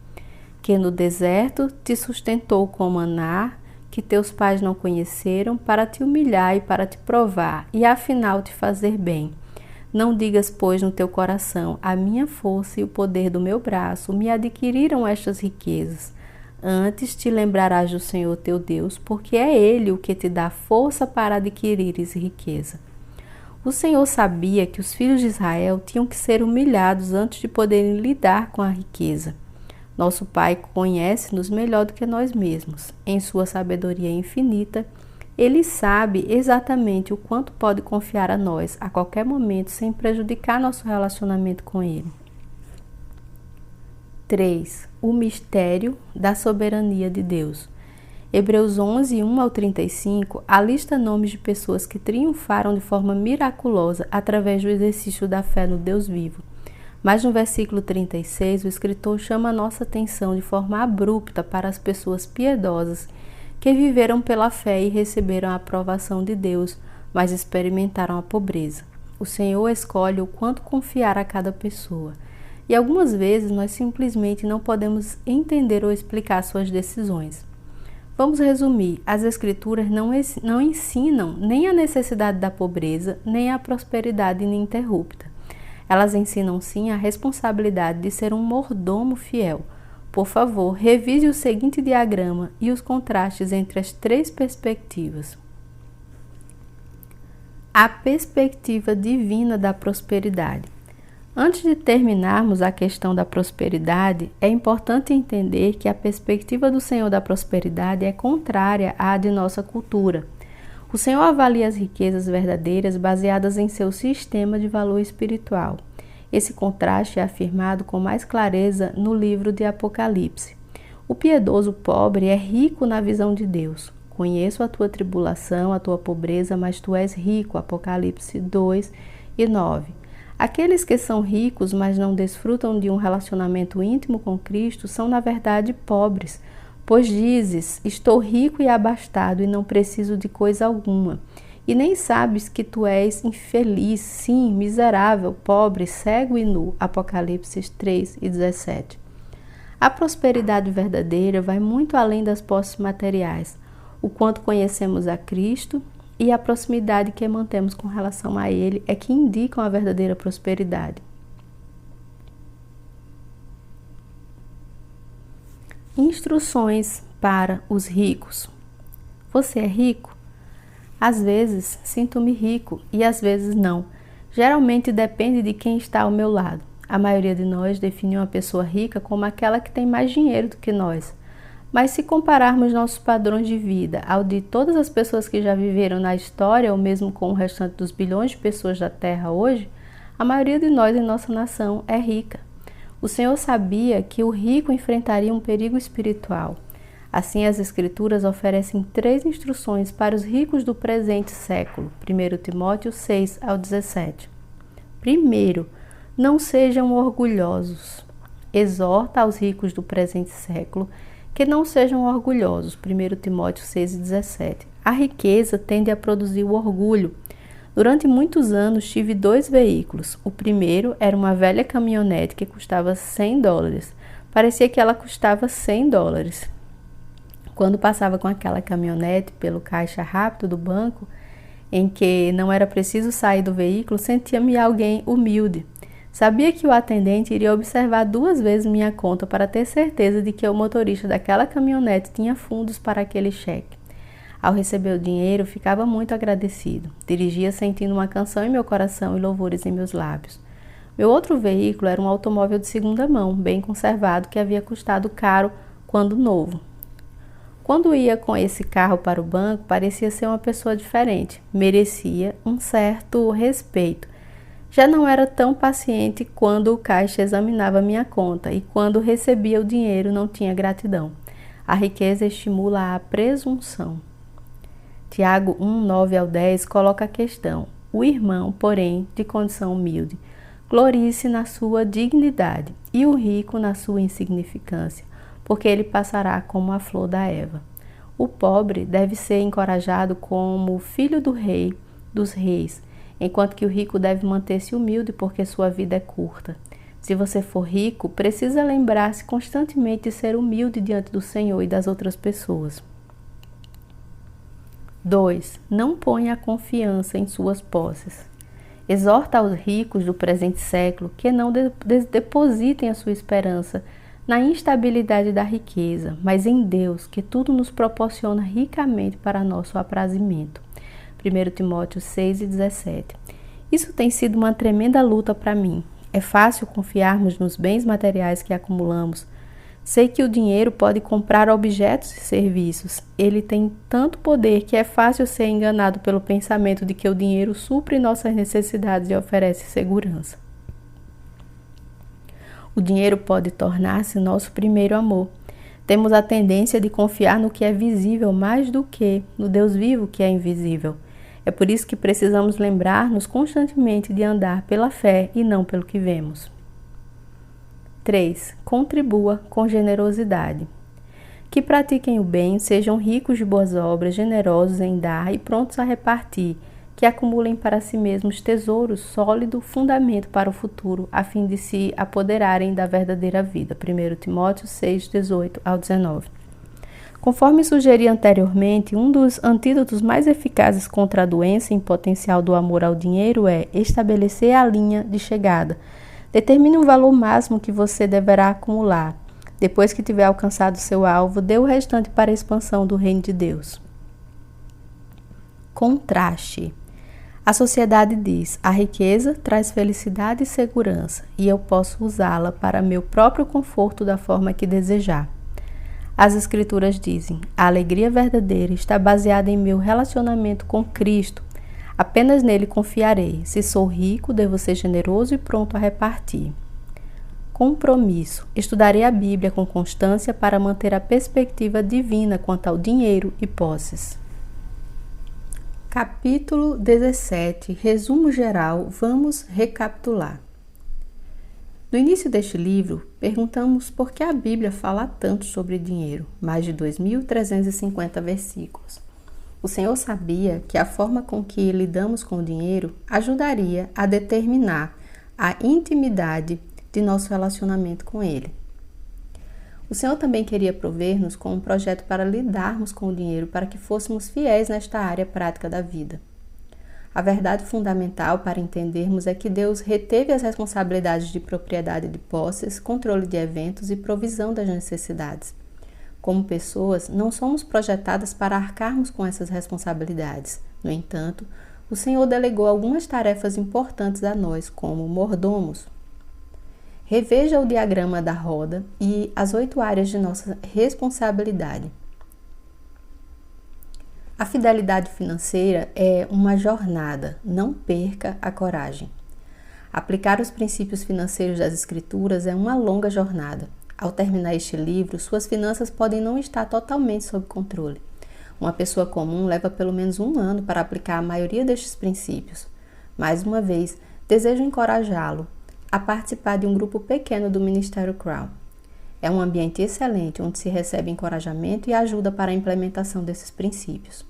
Que no deserto te sustentou com maná, que teus pais não conheceram, para te humilhar e para te provar, e afinal te fazer bem. Não digas, pois, no teu coração: a minha força e o poder do meu braço me adquiriram estas riquezas. Antes te lembrarás do Senhor teu Deus, porque é Ele o que te dá força para adquirires riqueza. O Senhor sabia que os filhos de Israel tinham que ser humilhados antes de poderem lidar com a riqueza. Nosso Pai conhece-nos melhor do que nós mesmos. Em sua sabedoria infinita, Ele sabe exatamente o quanto pode confiar a nós a qualquer momento sem prejudicar nosso relacionamento com Ele. 3. O mistério da soberania de Deus. Hebreus 11, 1 ao 35, alista nomes de pessoas que triunfaram de forma miraculosa através do exercício da fé no Deus vivo. Mas no versículo 36, o escritor chama a nossa atenção de forma abrupta para as pessoas piedosas que viveram pela fé e receberam a aprovação de Deus, mas experimentaram a pobreza. O Senhor escolhe o quanto confiar a cada pessoa. E algumas vezes nós simplesmente não podemos entender ou explicar suas decisões. Vamos resumir: as Escrituras não ensinam nem a necessidade da pobreza, nem a prosperidade ininterrupta. Elas ensinam sim a responsabilidade de ser um mordomo fiel. Por favor, revise o seguinte diagrama e os contrastes entre as três perspectivas. A perspectiva divina da prosperidade. Antes de terminarmos a questão da prosperidade, é importante entender que a perspectiva do Senhor da prosperidade é contrária à de nossa cultura. O Senhor avalia as riquezas verdadeiras baseadas em seu sistema de valor espiritual. Esse contraste é afirmado com mais clareza no livro de Apocalipse. O piedoso pobre é rico na visão de Deus. Conheço a tua tribulação, a tua pobreza, mas tu és rico. Apocalipse 2 e 9. Aqueles que são ricos, mas não desfrutam de um relacionamento íntimo com Cristo, são na verdade pobres, pois dizes: estou rico e abastado e não preciso de coisa alguma. E nem sabes que tu és infeliz, sim, miserável, pobre, cego e nu. Apocalipse 3 e 17. A prosperidade verdadeira vai muito além das posses materiais, o quanto conhecemos a Cristo e a proximidade que mantemos com relação a Ele é que indicam a verdadeira prosperidade. Instruções para os ricos. Você é rico? Às vezes sinto-me rico e às vezes não. Geralmente depende de quem está ao meu lado. A maioria de nós define uma pessoa rica como aquela que tem mais dinheiro do que nós. Mas se compararmos nossos padrões de vida ao de todas as pessoas que já viveram na história, ou mesmo com o restante dos bilhões de pessoas da Terra hoje, a maioria de nós em nossa nação é rica. O Senhor sabia que o rico enfrentaria um perigo espiritual. Assim, as Escrituras oferecem 3 instruções para os ricos do presente século. 1 Timóteo 6 ao 17. Primeiro, não sejam orgulhosos. Exorta aos ricos do presente século que não sejam orgulhosos. 1 Timóteo 6 e 17. A riqueza tende a produzir o orgulho. Durante muitos anos tive 2 veículos. O primeiro era uma velha caminhonete que custava $100. Parecia que ela custava $100. Quando passava com aquela caminhonete pelo caixa rápido do banco, em que não era preciso sair do veículo, sentia-me alguém humilde. Sabia que o atendente iria observar 2 vezes minha conta para ter certeza de que o motorista daquela caminhonete tinha fundos para aquele cheque. Ao receber o dinheiro, ficava muito agradecido. Dirigia sentindo uma canção em meu coração e louvores em meus lábios. Meu outro veículo era um automóvel de segunda mão, bem conservado, que havia custado caro quando novo. Quando ia com esse carro para o banco, parecia ser uma pessoa diferente. Merecia um certo respeito. Já não era tão paciente quando o caixa examinava minha conta e quando recebia o dinheiro não tinha gratidão. A riqueza estimula a presunção. Tiago 1, 9 ao 10 coloca a questão: o irmão, porém, de condição humilde, glorie-se na sua dignidade e o rico na sua insignificância, porque ele passará como a flor da erva. O pobre deve ser encorajado como filho do rei dos reis, enquanto que o rico deve manter-se humilde porque sua vida é curta. Se você for rico, precisa lembrar-se constantemente de ser humilde diante do Senhor e das outras pessoas. 2. Não ponha a confiança em suas posses. Exorta aos ricos do presente século que não depositem a sua esperança na instabilidade da riqueza, mas em Deus, que tudo nos proporciona ricamente para nosso aprazimento. 1 Timóteo 6 e 17. Isso tem sido uma tremenda luta para mim. É fácil confiarmos nos bens materiais que acumulamos, Sei que o dinheiro pode comprar objetos e serviços. Ele tem tanto poder que é fácil ser enganado pelo pensamento de que o dinheiro supre nossas necessidades e oferece segurança. O dinheiro pode tornar-se nosso primeiro amor. Temos a tendência de confiar no que é visível mais do que no Deus vivo que é invisível. É por isso que precisamos lembrar-nos constantemente de andar pela fé e não pelo que vemos. 3. Contribua com generosidade. Que pratiquem o bem, sejam ricos de boas obras, generosos em dar e prontos a repartir, que acumulem para si mesmos tesouros, sólido fundamento para o futuro, a fim de se apoderarem da verdadeira vida. 1 Timóteo 6, 18 ao 19. Conforme sugeri anteriormente, um dos antídotos mais eficazes contra a doença em potencial do amor ao dinheiro é estabelecer a linha de chegada. Determine um valor máximo que você deverá acumular. Depois que tiver alcançado seu alvo, dê o restante para a expansão do reino de Deus. Contraste. A sociedade diz: a riqueza traz felicidade e segurança, e eu posso usá-la para meu próprio conforto da forma que desejar. As Escrituras dizem: a alegria verdadeira está baseada em meu relacionamento com Cristo. Apenas nele confiarei. Se sou rico, devo ser generoso e pronto a repartir. Compromisso. Estudarei a Bíblia com constância para manter a perspectiva divina quanto ao dinheiro e posses. Capítulo 17. Resumo geral. Vamos recapitular. No início deste livro, perguntamos por que a Bíblia fala tanto sobre dinheiro, mais de 2.350 versículos. O Senhor sabia que a forma com que lidamos com o dinheiro ajudaria a determinar a intimidade de nosso relacionamento com Ele. O Senhor também queria prover-nos com um projeto para lidarmos com o dinheiro para que fôssemos fiéis nesta área prática da vida. A verdade fundamental para entendermos é que Deus reteve as responsabilidades de propriedade de posses, controle de eventos e provisão das necessidades. Como pessoas, não somos projetadas para arcarmos com essas responsabilidades. No entanto, o Senhor delegou algumas tarefas importantes a nós, como mordomos. Reveja o diagrama da roda e as 8 áreas de nossa responsabilidade. A fidelidade financeira é uma jornada, não perca a coragem. Aplicar os princípios financeiros das Escrituras é uma longa jornada. Ao terminar este livro, suas finanças podem não estar totalmente sob controle. Uma pessoa comum leva pelo menos 1 ano para aplicar a maioria destes princípios. Mais uma vez, desejo encorajá-lo a participar de um grupo pequeno do Ministério Crown. É um ambiente excelente onde se recebe encorajamento e ajuda para a implementação desses princípios.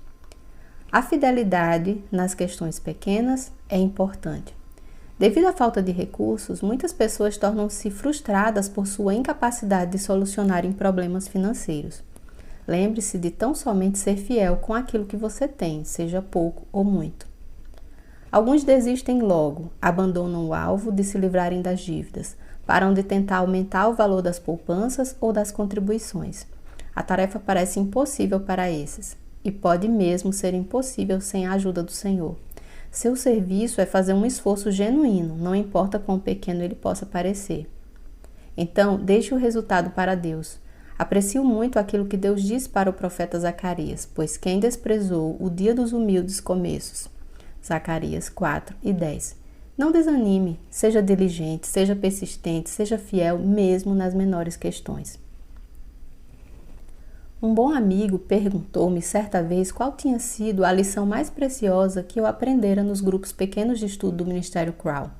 A fidelidade nas questões pequenas é importante. Devido à falta de recursos, muitas pessoas tornam-se frustradas por sua incapacidade de solucionarem problemas financeiros. Lembre-se de tão somente ser fiel com aquilo que você tem, seja pouco ou muito. Alguns desistem logo, abandonam o alvo de se livrarem das dívidas, param de tentar aumentar o valor das poupanças ou das contribuições. A tarefa parece impossível para esses, e pode mesmo ser impossível sem a ajuda do Senhor. Seu serviço é fazer um esforço genuíno, não importa quão pequeno ele possa parecer. Então, deixe o resultado para Deus. Aprecio muito aquilo que Deus disse para o profeta Zacarias, pois quem desprezou o dia dos humildes começos? Zacarias 4 e 10. Não desanime, seja diligente, seja persistente, seja fiel mesmo nas menores questões. Um bom amigo perguntou-me certa vez qual tinha sido a lição mais preciosa que eu aprendera nos grupos pequenos de estudo do Ministério Crown.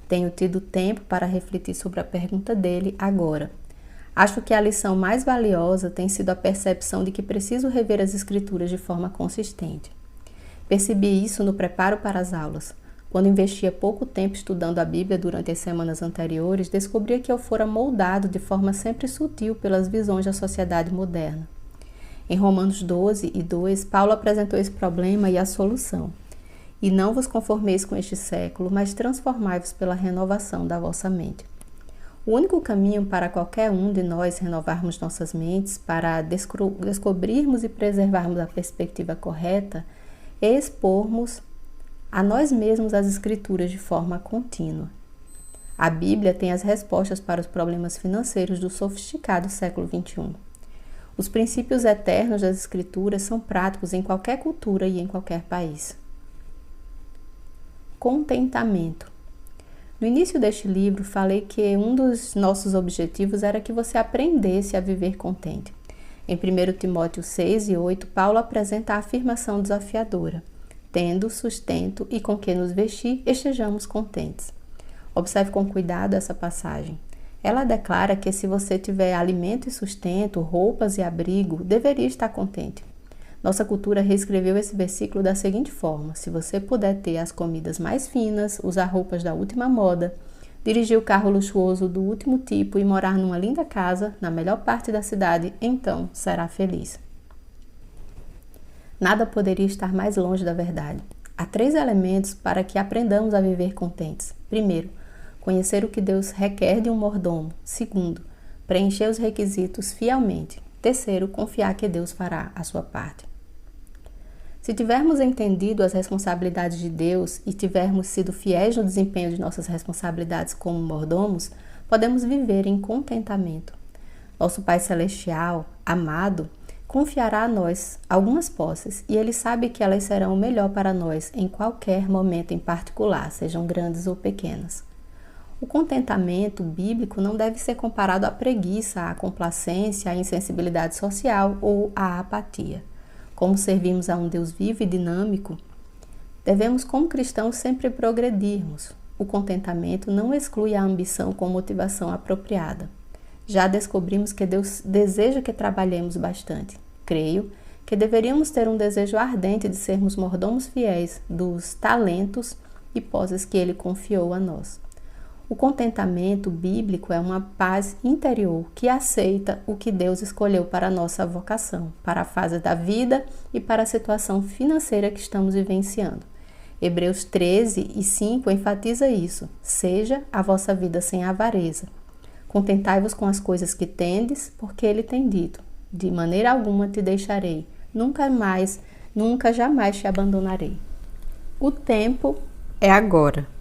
Tenho tido tempo para refletir sobre a pergunta dele agora. Acho que a lição mais valiosa tem sido a percepção de que preciso rever as Escrituras de forma consistente. Percebi isso no preparo para as aulas. Quando investia pouco tempo estudando a Bíblia durante as semanas anteriores, descobria que eu fora moldado de forma sempre sutil pelas visões da sociedade moderna. Em Romanos 12 e 2, Paulo apresentou esse problema e a solução. E não vos conformeis com este século, mas transformai-vos pela renovação da vossa mente. O único caminho para qualquer um de nós renovarmos nossas mentes, para descobrirmos e preservarmos a perspectiva correta, é expormos a nós mesmos as Escrituras de forma contínua. A Bíblia tem as respostas para os problemas financeiros do sofisticado século XXI. Os princípios eternos das Escrituras são práticos em qualquer cultura e em qualquer país. Contentamento. No início deste livro, falei que um dos nossos objetivos era que você aprendesse a viver contente. Em 1 Timóteo 6 e 8, Paulo apresenta a afirmação desafiadora: tendo sustento e com que nos vestir, estejamos contentes. Observe com cuidado essa passagem. Ela declara que se você tiver alimento e sustento, roupas e abrigo, deveria estar contente. Nossa cultura reescreveu esse versículo da seguinte forma: se você puder ter as comidas mais finas, usar roupas da última moda, dirigir o carro luxuoso do último tipo e morar numa linda casa, na melhor parte da cidade, então será feliz. Nada poderia estar mais longe da verdade. Há 3 elementos para que aprendamos a viver contentes. Primeiro, conhecer o que Deus requer de um mordomo. Segundo, preencher os requisitos fielmente. Terceiro, confiar que Deus fará a sua parte. Se tivermos entendido as responsabilidades de Deus e tivermos sido fiéis no desempenho de nossas responsabilidades como mordomos, podemos viver em contentamento. Nosso Pai Celestial, amado, confiará a nós algumas posses e Ele sabe que elas serão o melhor para nós em qualquer momento em particular, sejam grandes ou pequenas. O contentamento bíblico não deve ser comparado à preguiça, à complacência, à insensibilidade social ou à apatia. Como servimos a um Deus vivo e dinâmico, devemos, como cristãos, sempre progredirmos. O contentamento não exclui a ambição com motivação apropriada. Já descobrimos que Deus deseja que trabalhemos bastante. Creio que deveríamos ter um desejo ardente de sermos mordomos fiéis dos talentos e posses que Ele confiou a nós. O contentamento bíblico é uma paz interior que aceita o que Deus escolheu para a nossa vocação, para a fase da vida e para a situação financeira que estamos vivenciando. Hebreus 13 e 5 enfatiza isso: seja a vossa vida sem avareza. Contentai-vos com as coisas que tendes, porque Ele tem dito: de maneira alguma te deixarei, nunca jamais te abandonarei. O tempo é agora.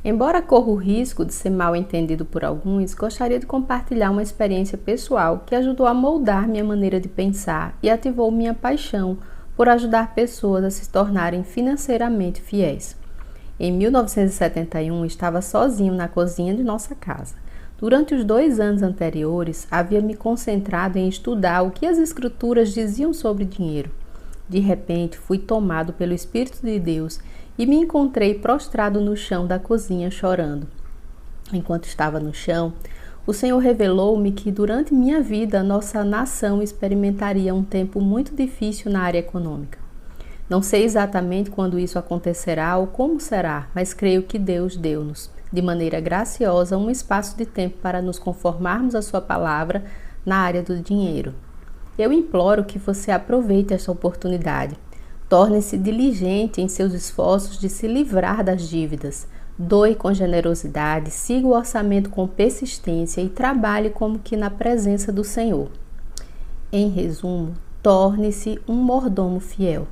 Embora corra o risco de ser mal entendido por alguns, gostaria de compartilhar uma experiência pessoal que ajudou a moldar minha maneira de pensar e ativou minha paixão por ajudar pessoas a se tornarem financeiramente fiéis. Em 1971, estava sozinho na cozinha de nossa casa. Durante os 2 anos anteriores, havia me concentrado em estudar o que as Escrituras diziam sobre dinheiro. De repente, fui tomado pelo Espírito de Deus e me encontrei prostrado no chão da cozinha chorando. Enquanto estava no chão, o Senhor revelou-me que durante minha vida nossa nação experimentaria um tempo muito difícil na área econômica. Não sei exatamente quando isso acontecerá ou como será, mas creio que Deus deu-nos, de maneira graciosa, um espaço de tempo para nos conformarmos à sua palavra na área do dinheiro. Eu imploro que você aproveite esta oportunidade. Torne-se diligente em seus esforços de se livrar das dívidas. Doe com generosidade, siga o orçamento com persistência e trabalhe como que na presença do Senhor. Em resumo, torne-se um mordomo fiel.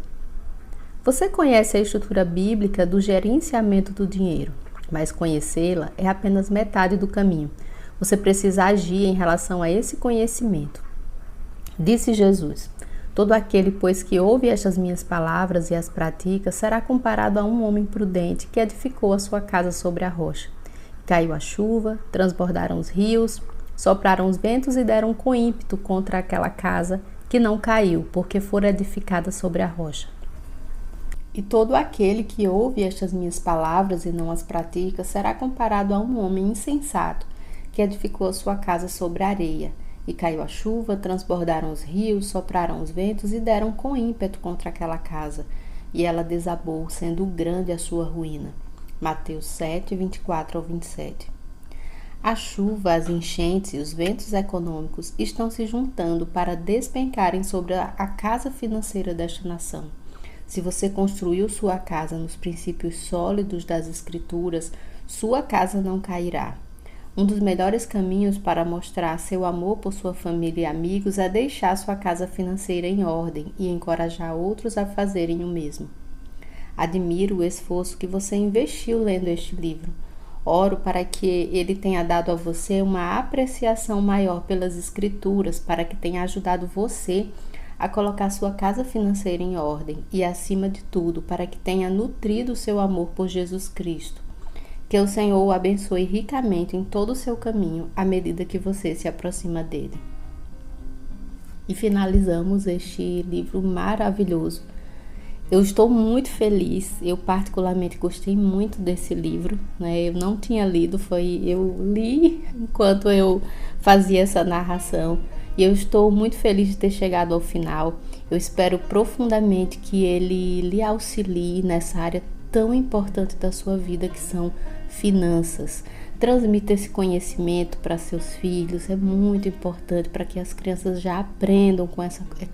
Você conhece a estrutura bíblica do gerenciamento do dinheiro, mas conhecê-la é apenas metade do caminho. Você precisa agir em relação a esse conhecimento. Disse Jesus: todo aquele, pois, que ouve estas minhas palavras e as pratica, será comparado a um homem prudente que edificou a sua casa sobre a rocha. Caiu a chuva, transbordaram os rios, sopraram os ventos e deram com ímpeto contra aquela casa, que não caiu, porque fora edificada sobre a rocha. E todo aquele que ouve estas minhas palavras e não as pratica, será comparado a um homem insensato, que edificou a sua casa sobre a areia. E caiu a chuva, transbordaram os rios, sopraram os ventos e deram com ímpeto contra aquela casa. E ela desabou, sendo grande a sua ruína. Mateus 7, 24 ao 27. A chuva, as enchentes e os ventos econômicos estão se juntando para despencarem sobre a casa financeira desta nação. Se você construiu sua casa nos princípios sólidos das Escrituras, sua casa não cairá. Um dos melhores caminhos para mostrar seu amor por sua família e amigos é deixar sua casa financeira em ordem e encorajar outros a fazerem o mesmo. Admiro o esforço que você investiu lendo este livro. Oro para que Ele tenha dado a você uma apreciação maior pelas Escrituras, para que tenha ajudado você a colocar sua casa financeira em ordem e, acima de tudo, para que tenha nutrido o seu amor por Jesus Cristo. Que o Senhor o abençoe ricamente em todo o seu caminho, à medida que você se aproxima dele. E finalizamos este livro maravilhoso. Eu estou muito feliz, eu particularmente gostei muito desse livro, né? Eu não tinha lido, eu li enquanto eu fazia essa narração e eu estou muito feliz de ter chegado ao final. Eu espero profundamente que ele lhe auxilie nessa área tão importante da sua vida, que são finanças. Transmita esse conhecimento para seus filhos, é muito importante para que as crianças já aprendam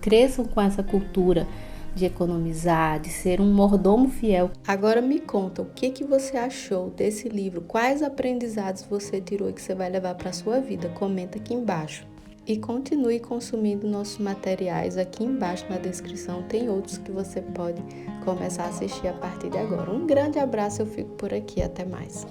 cresçam com essa cultura de economizar, de ser um mordomo fiel. Agora me conta, o que você achou desse livro? Quais aprendizados você tirou e que você vai levar para a sua vida? Comenta aqui embaixo. E continue consumindo nossos materiais. Aqui embaixo na descrição tem outros que você pode começar a assistir a partir de agora. Um grande abraço, eu fico por aqui, até mais.